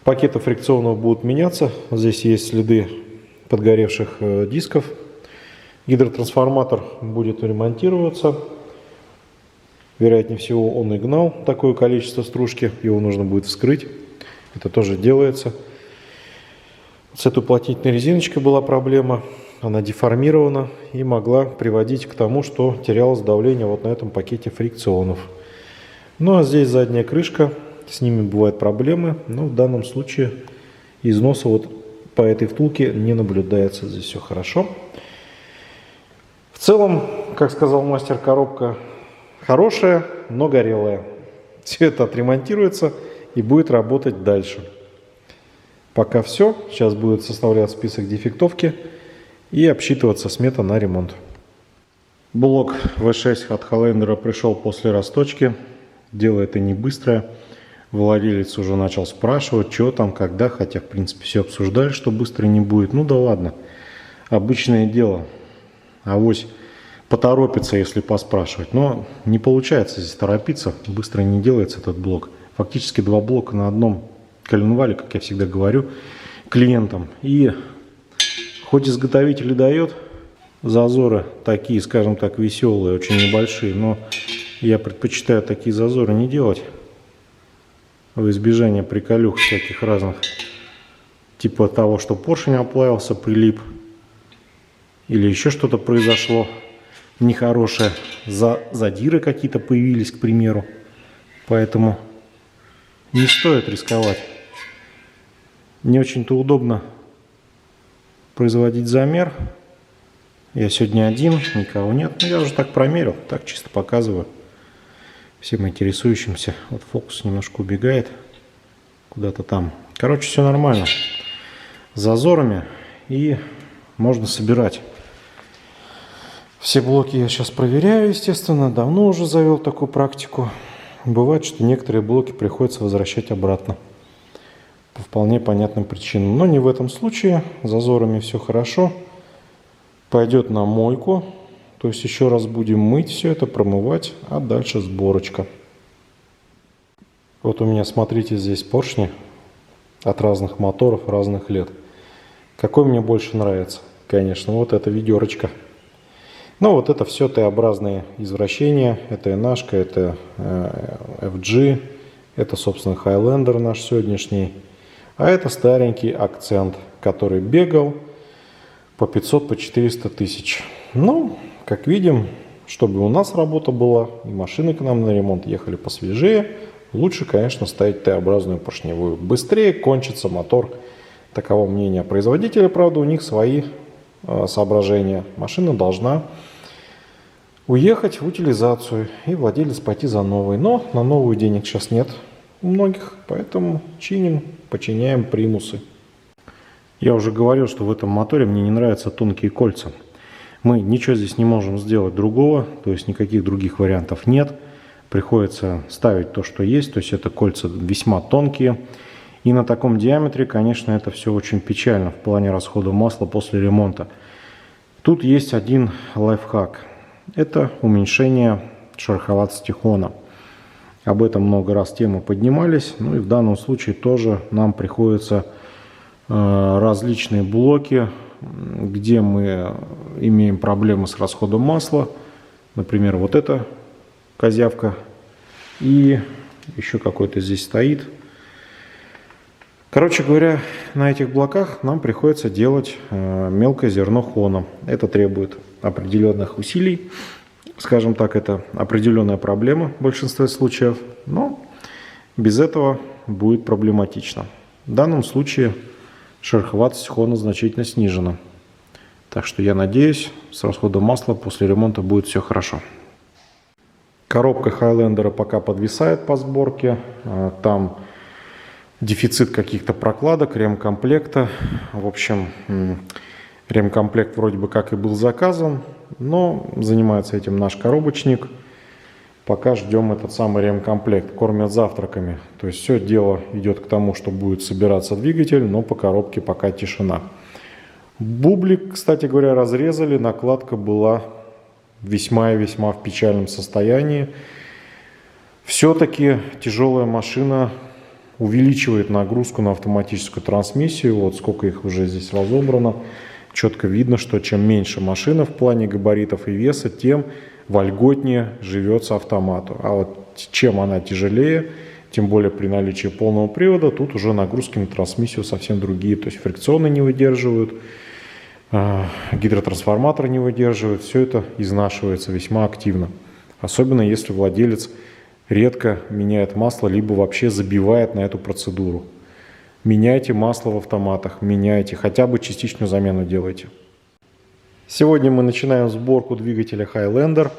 Пакеты фрикционов будут меняться. Здесь есть следы подгоревших дисков. Гидротрансформатор будет ремонтироваться. Вероятнее всего, он и гнал такое количество стружки. Его нужно будет вскрыть. Это тоже делается. С этой уплотнительной резиночкой была проблема. Она деформирована и могла приводить к тому, что терялось давление вот на этом пакете фрикционов. Ну а здесь задняя крышка. С ними бывают проблемы. Но в данном случае износа вот по этой втулке не наблюдается. Здесь все хорошо. В целом, как сказал мастер, коробка хорошая, но горелая. Все это отремонтируется и будет работать дальше. Пока все. Сейчас будет составлять список дефектовки и обсчитываться смета на ремонт. Блок V6 от Highlander пришел после расточки. Дело это не быстрое. Владелец уже начал спрашивать, что там, когда. Хотя, в принципе, все обсуждали, что быстро не будет. Ну да ладно. Обычное дело. Авось поторопится, если поспрашивать. Но не получается здесь торопиться. Быстро не делается этот блок. Фактически два блока на одном коленвале, как я всегда говорю клиентам. И хоть изготовитель и дает зазоры такие, скажем так, веселые, очень небольшие, но я предпочитаю такие зазоры не делать в избежание приколюх всяких разных. Типа того, что поршень оплавился, прилип. Или еще что-то произошло нехорошее. Задиры какие-то появились, к примеру. Поэтому не стоит рисковать. Не очень-то удобно производить замер. Я сегодня один, никого нет. Но я уже так промерил, так чисто показываю всем интересующимся. Вот фокус немножко убегает куда-то там. Короче, все нормально. С зазорами и можно собирать. Все блоки я сейчас проверяю, естественно. Давно уже завел такую практику. Бывает, что некоторые блоки приходится возвращать обратно. По вполне понятным причинам. Но не в этом случае. С зазорами все хорошо. Пойдет на мойку. То есть еще раз будем мыть все это, промывать. А дальше сборочка. Вот у меня, смотрите, здесь поршни от разных моторов, разных лет. Какой мне больше нравится? Конечно, вот эта ведерочка. Ну, вот это все Т-образные извращения. Это NH, это FG, это, собственно, Highlander наш сегодняшний. А это старенький акцент, который бегал по 500, по 400 тысяч. Ну, как видим, чтобы у нас работа была, и машины к нам на ремонт ехали посвежее, лучше, конечно, ставить Т-образную поршневую. Быстрее кончится мотор. Таково мнение производителя, правда, у них свои соображения. Машина должна уехать в утилизацию и владелец пойти за новой. Но на новую денег сейчас нет у многих, поэтому чиним, починяем примусы. Я уже говорил, что в этом моторе мне не нравятся тонкие кольца. Мы ничего здесь не можем сделать другого, то есть никаких других вариантов нет. Приходится ставить то, что есть, то есть это кольца весьма тонкие. И на таком диаметре, конечно, это все очень печально в плане расхода масла после ремонта. Тут есть один лайфхак. Это уменьшение шероховатости хона. Об этом много раз темы поднимались. Ну и в данном случае тоже нам приходится различные блоки, где мы имеем проблемы с расходом масла. Например, вот эта козявка. И еще какой-то здесь стоит. Короче говоря, на этих блоках нам приходится делать мелкое зерно хона. Это требует определенных усилий. Скажем так, это определенная проблема в большинстве случаев. Но без этого будет проблематично. В данном случае шероховатость хона значительно снижена. Так что я надеюсь, с расходом масла после ремонта будет все хорошо. Коробка Highlander пока подвисает по сборке. Там дефицит каких-то прокладок, ремкомплекта. В общем, ремкомплект вроде бы как и был заказан, но занимается этим наш коробочник. Пока ждем этот самый ремкомплект. Кормят завтраками. То есть все дело идет к тому, что будет собираться двигатель, но по коробке пока тишина. Бублик, кстати говоря, разрезали. Накладка была весьма и весьма в печальном состоянии. Все-таки тяжелая машина увеличивает нагрузку на автоматическую трансмиссию. Вот сколько их уже здесь разобрано. Четко видно, что чем меньше машина в плане габаритов и веса, тем вольготнее живется автомату. А вот чем она тяжелее, тем более при наличии полного привода, тут уже нагрузки на трансмиссию совсем другие. То есть фрикционы не выдерживают, гидротрансформатор не выдерживает. Все это изнашивается весьма активно. Особенно если владелец редко меняет масло, либо вообще забивает на эту процедуру. Меняйте масло в автоматах, меняйте, хотя бы частичную замену делайте. Сегодня мы начинаем сборку двигателя Highlander.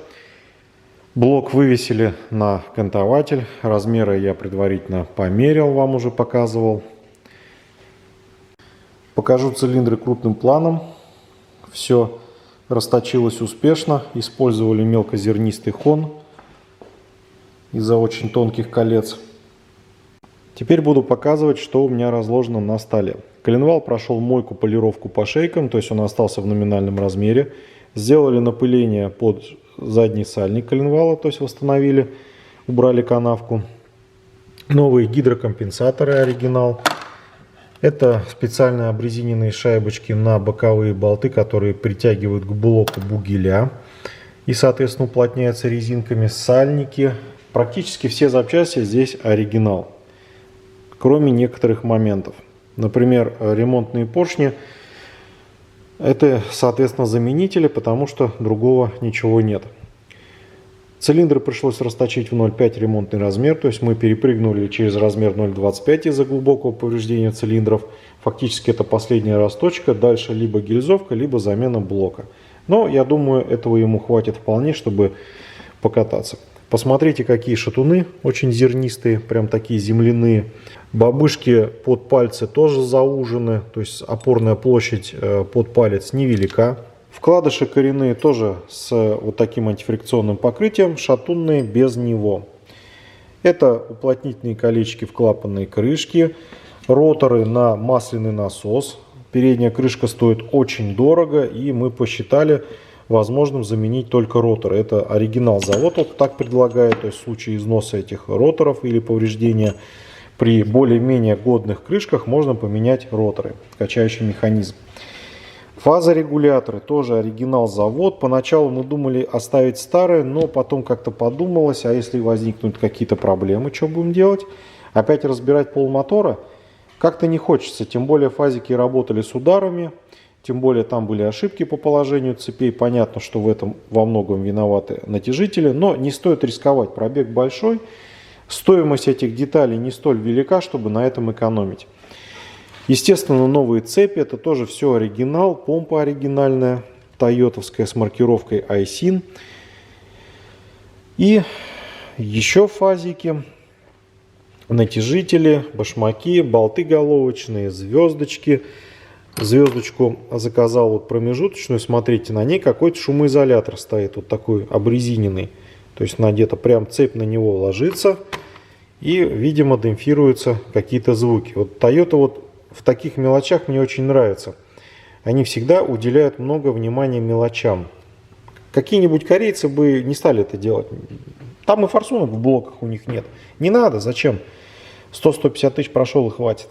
Блок вывесили на кантователь. Размеры я предварительно померил, вам уже показывал. Покажу цилиндры крупным планом. Все расточилось успешно. Использовали мелкозернистый хон из-за очень тонких колец. Теперь буду показывать, что у меня разложено на столе. Коленвал прошел мойку, полировку по шейкам, то есть он остался в номинальном размере. Сделали напыление под задний сальник коленвала, то есть восстановили, убрали канавку. Новые гидрокомпенсаторы оригинал. Это специальные обрезиненные шайбочки на боковые болты, которые притягивают к блоку бугеля и, соответственно, уплотняются резинками. Сальники. Практически все запчасти здесь оригинал, кроме некоторых моментов. Например, ремонтные поршни. Это, соответственно, заменители, потому что другого ничего нет. Цилиндры пришлось расточить в 0,5 ремонтный размер, то есть мы перепрыгнули через размер 0,25 из-за глубокого повреждения цилиндров. Фактически это последняя расточка, дальше либо гильзовка, либо замена блока. Но я думаю, этого ему хватит вполне, чтобы покататься. Посмотрите, какие шатуны, очень зернистые, прям такие земляные. Бабышки под пальцы тоже заужены, то есть опорная площадь под палец невелика. Вкладыши коренные тоже с вот таким антифрикционным покрытием, шатунные без него. Это уплотнительные колечки в клапанной крышке, роторы на масляный насос. Передняя крышка стоит очень дорого, и мы посчитали возможным заменить только роторы. Это оригинал, завод вот так предлагает, то есть в случае износа этих роторов или повреждения при более-менее годных крышках можно поменять роторы, качающий механизм. Фазорегуляторы тоже оригинал, завод. Поначалу мы думали оставить старые, но потом как-то подумалось, а если возникнут какие-то проблемы, что будем делать? Опять разбирать полмотора? Как-то не хочется, тем более фазики работали с ударами. Тем более там были ошибки по положению цепей. Понятно, что в этом во многом виноваты натяжители. Но не стоит рисковать. Пробег большой. Стоимость этих деталей не столь велика, чтобы на этом экономить. Естественно, новые цепи. Это тоже все оригинал. Помпа оригинальная. Тойотовская с маркировкой Aisin. И еще фазики. Натяжители, башмаки, болты головочные, звездочки. Звездочку заказал вот промежуточную, смотрите, на ней какой-то шумоизолятор стоит, вот такой обрезиненный. То есть где-то прям цепь на него ложится и, видимо, демпфируются какие-то звуки. Вот Toyota вот в таких мелочах мне очень нравится. Они всегда уделяют много внимания мелочам. Какие-нибудь корейцы бы не стали это делать. Там и форсунок в блоках у них нет. Не надо, зачем? 100-150 тысяч прошел и хватит.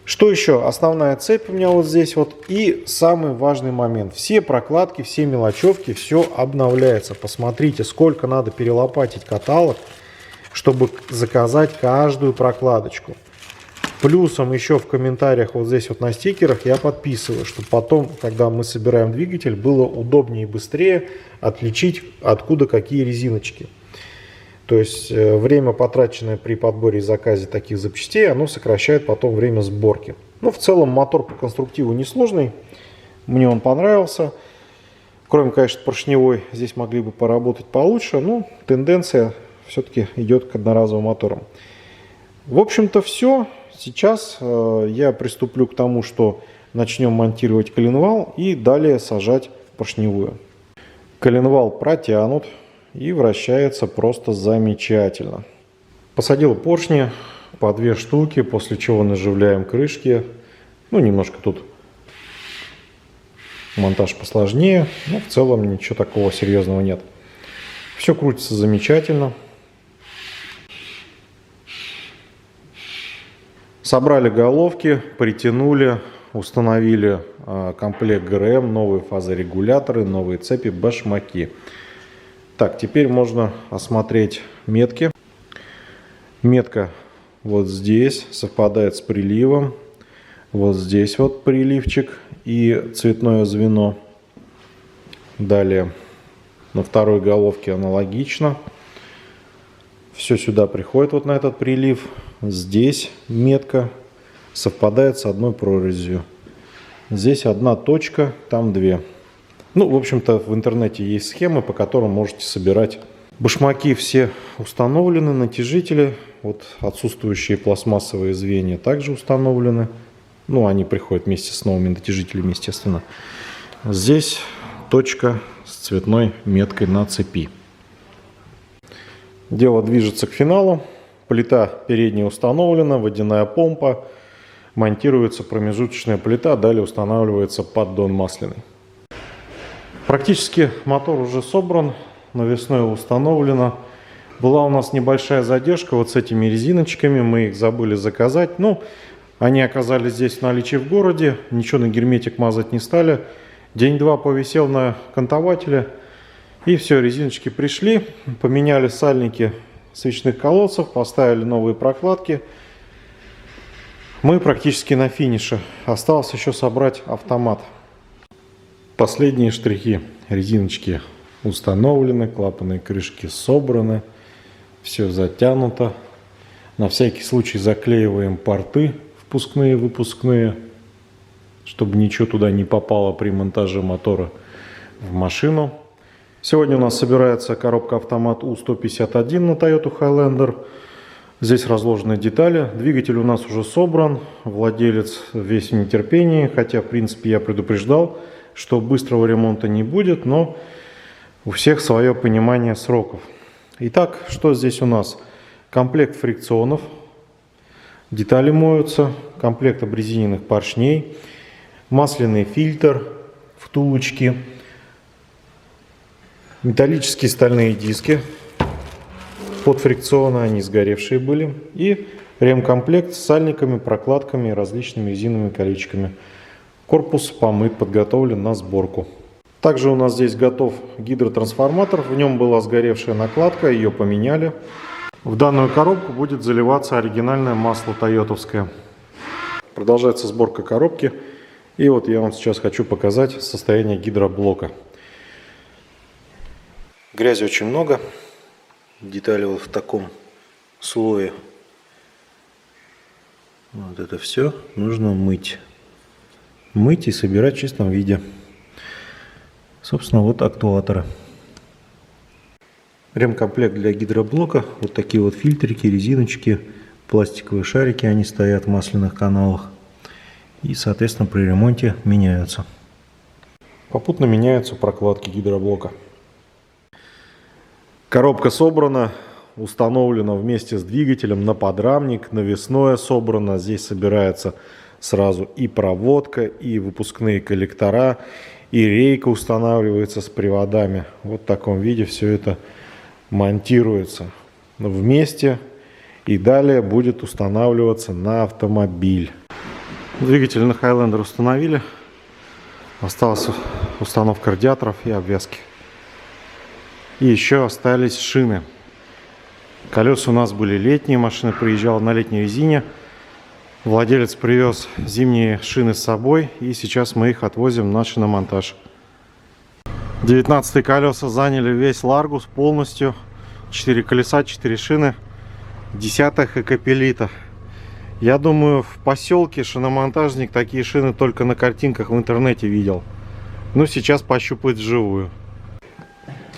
Что еще? Основная цепь у меня вот здесь вот. И самый важный момент. Все прокладки, все мелочевки, все обновляется. Посмотрите, сколько надо перелопатить каталог, чтобы заказать каждую прокладочку. Плюсом еще в комментариях вот здесь вот на стикерах я подписываю, чтобы потом, когда мы собираем двигатель, было удобнее и быстрее отличить, откуда какие резиночки. То есть время, потраченное при подборе и заказе таких запчастей, оно сокращает потом время сборки. Ну, в целом мотор по конструктиву несложный. Мне он понравился. Кроме, конечно, поршневой, здесь могли бы поработать получше. Но тенденция все-таки идет к одноразовым моторам. В общем-то все. Сейчас я приступлю к тому, что начнем монтировать коленвал и далее сажать поршневую. Коленвал протянут. И вращается просто замечательно. Посадил поршни по 2 штуки, после чего наживляем крышки. Ну, немножко тут монтаж посложнее, но в целом ничего такого серьезного нет. Все крутится замечательно. Собрали головки, притянули, установили комплект ГРМ, новые фазорегуляторы, новые цепи, башмаки. Так, теперь можно осмотреть метки. Метка вот здесь совпадает с приливом. Вот здесь вот приливчик и цветное звено. Далее на второй головке аналогично. Все сюда приходит вот на этот прилив. Здесь метка совпадает с одной прорезью. Здесь одна точка, там две. Ну, в общем-то, в интернете есть схемы, по которым можете собирать. Башмаки все установлены, натяжители. Вот отсутствующие пластмассовые звенья также установлены. Ну, они приходят вместе с новыми натяжителями, естественно. Здесь точка с цветной меткой на цепи. Дело движется к финалу. Плита передняя установлена, водяная помпа. Монтируется промежуточная плита, далее устанавливается поддон масляный. Практически мотор уже собран, навесное установлено. Была у нас небольшая задержка вот с этими резиночками, мы их забыли заказать. Ну, они оказались здесь в наличии в городе, ничего на герметик мазать не стали. День-два повисел на кантователе, и все, резиночки пришли. Поменяли сальники свечных колодцев, поставили новые прокладки. Мы практически на финише. Осталось еще собрать автомат. Последние штрихи. Резиночки установлены, клапанные крышки собраны. Все затянуто. На всякий случай заклеиваем порты впускные, выпускные, чтобы ничего туда не попало при монтаже мотора в машину. Сегодня у нас собирается коробка-автомат У-151 на Toyota Highlander. Здесь разложены детали. Двигатель у нас уже собран. Владелец весь в нетерпении. Хотя, в принципе, я предупреждал, что быстрого ремонта не будет, но у всех свое понимание сроков. Итак, что здесь у нас? Комплект фрикционов. Детали моются. Комплект обрезиненных поршней. Масляный фильтр. Втулочки. Металлические стальные диски. Под фрикционы, они сгоревшие были. И ремкомплект с сальниками, прокладками и различными резиновыми колечками. Корпус помыт, подготовлен на сборку. Также у нас здесь готов гидротрансформатор. В нем была сгоревшая накладка, ее поменяли. В данную коробку будет заливаться оригинальное масло тойотовское. Продолжается сборка коробки. И вот я вам сейчас хочу показать состояние гидроблока. Грязи очень много. Детали вот в таком слое. Вот это все нужно мыть. Мыть и собирать в чистом виде. Собственно, вот актуаторы. Ремкомплект для гидроблока. Вот такие вот фильтрики, резиночки, пластиковые шарики. Они стоят в масляных каналах. И, соответственно, при ремонте меняются. Попутно меняются прокладки гидроблока. Коробка собрана, установлена вместе с двигателем на подрамник, навесное собрано. Здесь собирается сразу и проводка, и выпускные коллектора, и рейка устанавливается с приводами. Вот в таком виде все это монтируется вместе и далее будет устанавливаться на автомобиль. Двигатель на Highlander установили. Осталась установка радиаторов и обвязки. И еще остались шины. Колеса у нас были летние, машина приезжала на летней резине. Владелец привез зимние шины с собой, и сейчас мы их отвозим на шиномонтаж. 19-е колеса заняли весь Ларгус полностью. 4 колеса, 4 шины. 10-х Экопелита. Я думаю, в поселке шиномонтажник такие шины только на картинках в интернете видел. Ну, сейчас пощупает вживую.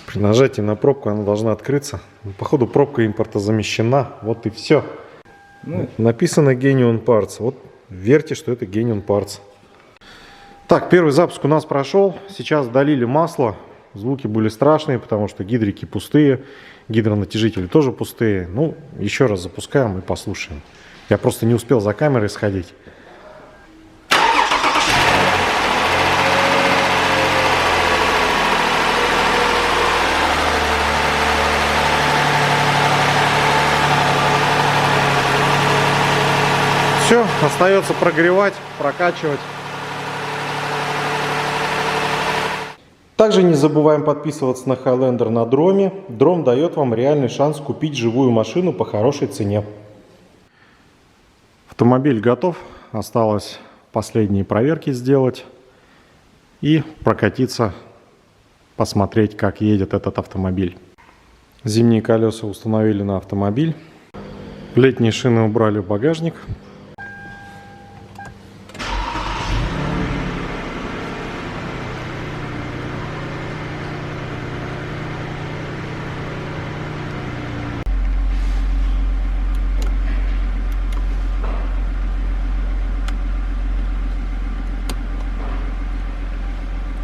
При нажатии на пробку она должна открыться. Походу пробка импортозамещена. Вот и все. Написано Genuine Parts. Вот верьте, что это Genuine Parts. Так, первый запуск у нас прошел. Сейчас долили масло. Звуки были страшные, потому что гидрики пустые. Гидронатяжители тоже пустые. Ну, еще раз запускаем и послушаем. Я просто не успел за камерой сходить. Все, остается прогревать, прокачивать. Также не забываем подписываться на Highlander на Дроме. Дром дает вам реальный шанс купить живую машину по хорошей цене. Автомобиль готов. Осталось последние проверки сделать и прокатиться, посмотреть, как едет этот автомобиль. Зимние колеса установили на автомобиль. Летние шины убрали в багажник.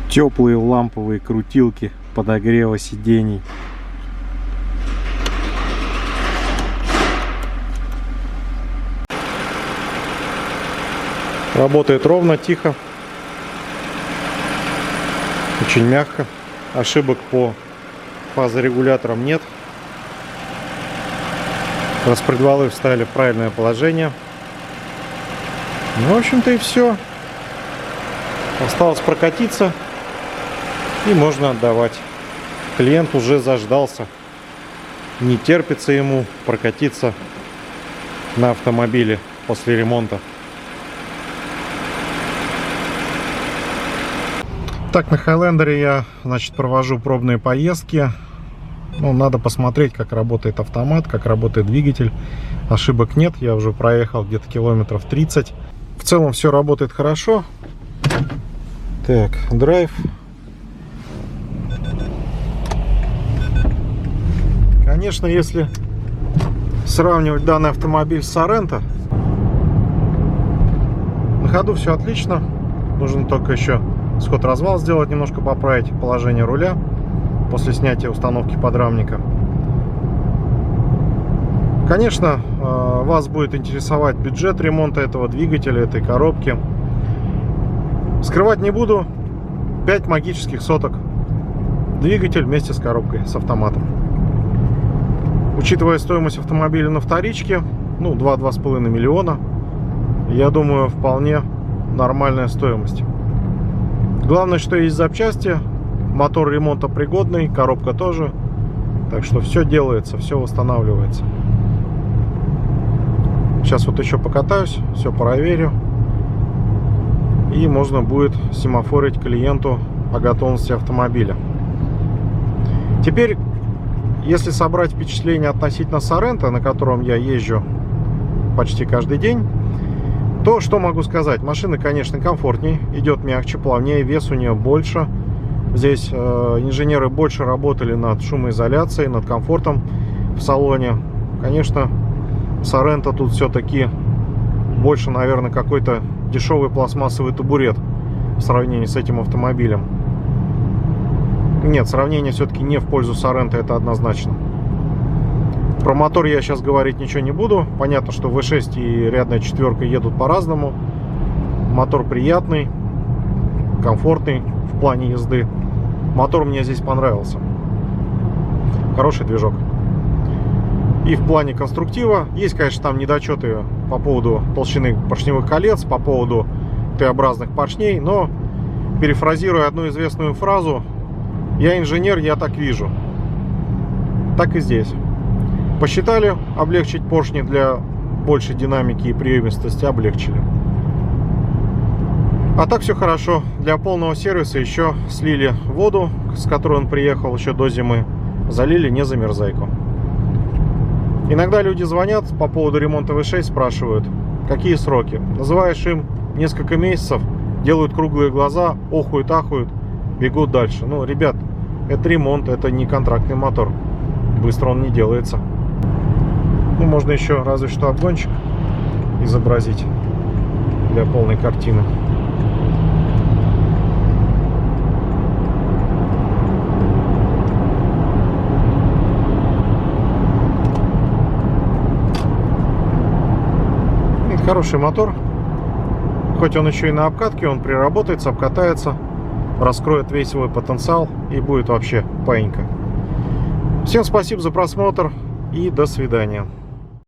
Теплые ламповые крутилки подогрева сидений. Работает ровно, тихо, очень мягко. Ошибок по фазорегуляторам нет. Распредвалы вставили в правильное положение. Ну, в общем-то, и все. Осталось прокатиться. И можно отдавать. Клиент уже заждался. Не терпится ему прокатиться на автомобиле после ремонта. Так, на Highlander я, значит, провожу пробные поездки. Ну, надо посмотреть, как работает автомат, как работает двигатель. Ошибок нет. Я уже проехал где-то километров 30. В целом все работает хорошо. Так, драйв. Конечно, если сравнивать данный автомобиль с Sorento, на ходу все отлично. Нужно только еще сход-развал сделать, немножко поправить положение руля после снятия установки подрамника. Конечно, вас будет интересовать бюджет ремонта этого двигателя, этой коробки. Скрывать не буду. 5 магических соток. Двигатель вместе с коробкой, с автоматом. Учитывая стоимость автомобиля на вторичке, ну, 2-2,5 миллиона, я думаю, вполне нормальная стоимость. Главное, что есть запчасти, мотор ремонтопригодный, коробка тоже. Так что все делается, все восстанавливается. Сейчас вот еще покатаюсь, все проверю. И можно будет семафорить клиенту о готовности автомобиля. Теперь, если собрать впечатление относительно Sorento, на котором я езжу почти каждый день, то что могу сказать? Машина, конечно, комфортнее, идет мягче, плавнее, вес у нее больше. Здесь инженеры больше работали над шумоизоляцией, над комфортом в салоне. Конечно, Sorento тут все-таки больше, наверное, какой-то дешевый пластмассовый табурет в сравнении с этим автомобилем. Нет, сравнение все-таки не в пользу Sorento, это однозначно. Про мотор я сейчас говорить ничего не буду. Понятно, что V6 и рядная четверка едут по-разному. Мотор приятный, комфортный в плане езды. Мотор мне здесь понравился. Хороший движок. И в плане конструктива есть, конечно, там недочеты по поводу толщины поршневых колец, по поводу Т-образных поршней, но, перефразируя одну известную фразу: я инженер, я так вижу. Так и здесь. Посчитали облегчить поршни для большей динамики и приемистости, облегчили. А так все хорошо. Для полного сервиса еще слили воду, с которой он приехал еще до зимы. Залили незамерзайку. Иногда люди звонят по поводу ремонта V6, спрашивают, какие сроки. Называешь им несколько месяцев, делают круглые глаза, охуют-ахуют, бегут дальше. Ну, ребят, это ремонт, это не контрактный мотор. Быстро он не делается. Ну, можно еще разве что обгончик изобразить для полной картины. Хороший мотор. Хоть он еще и на обкатке, он приработается, обкатается, раскроет весь свой потенциал и будет вообще паинька. Всем спасибо за просмотр и до свидания.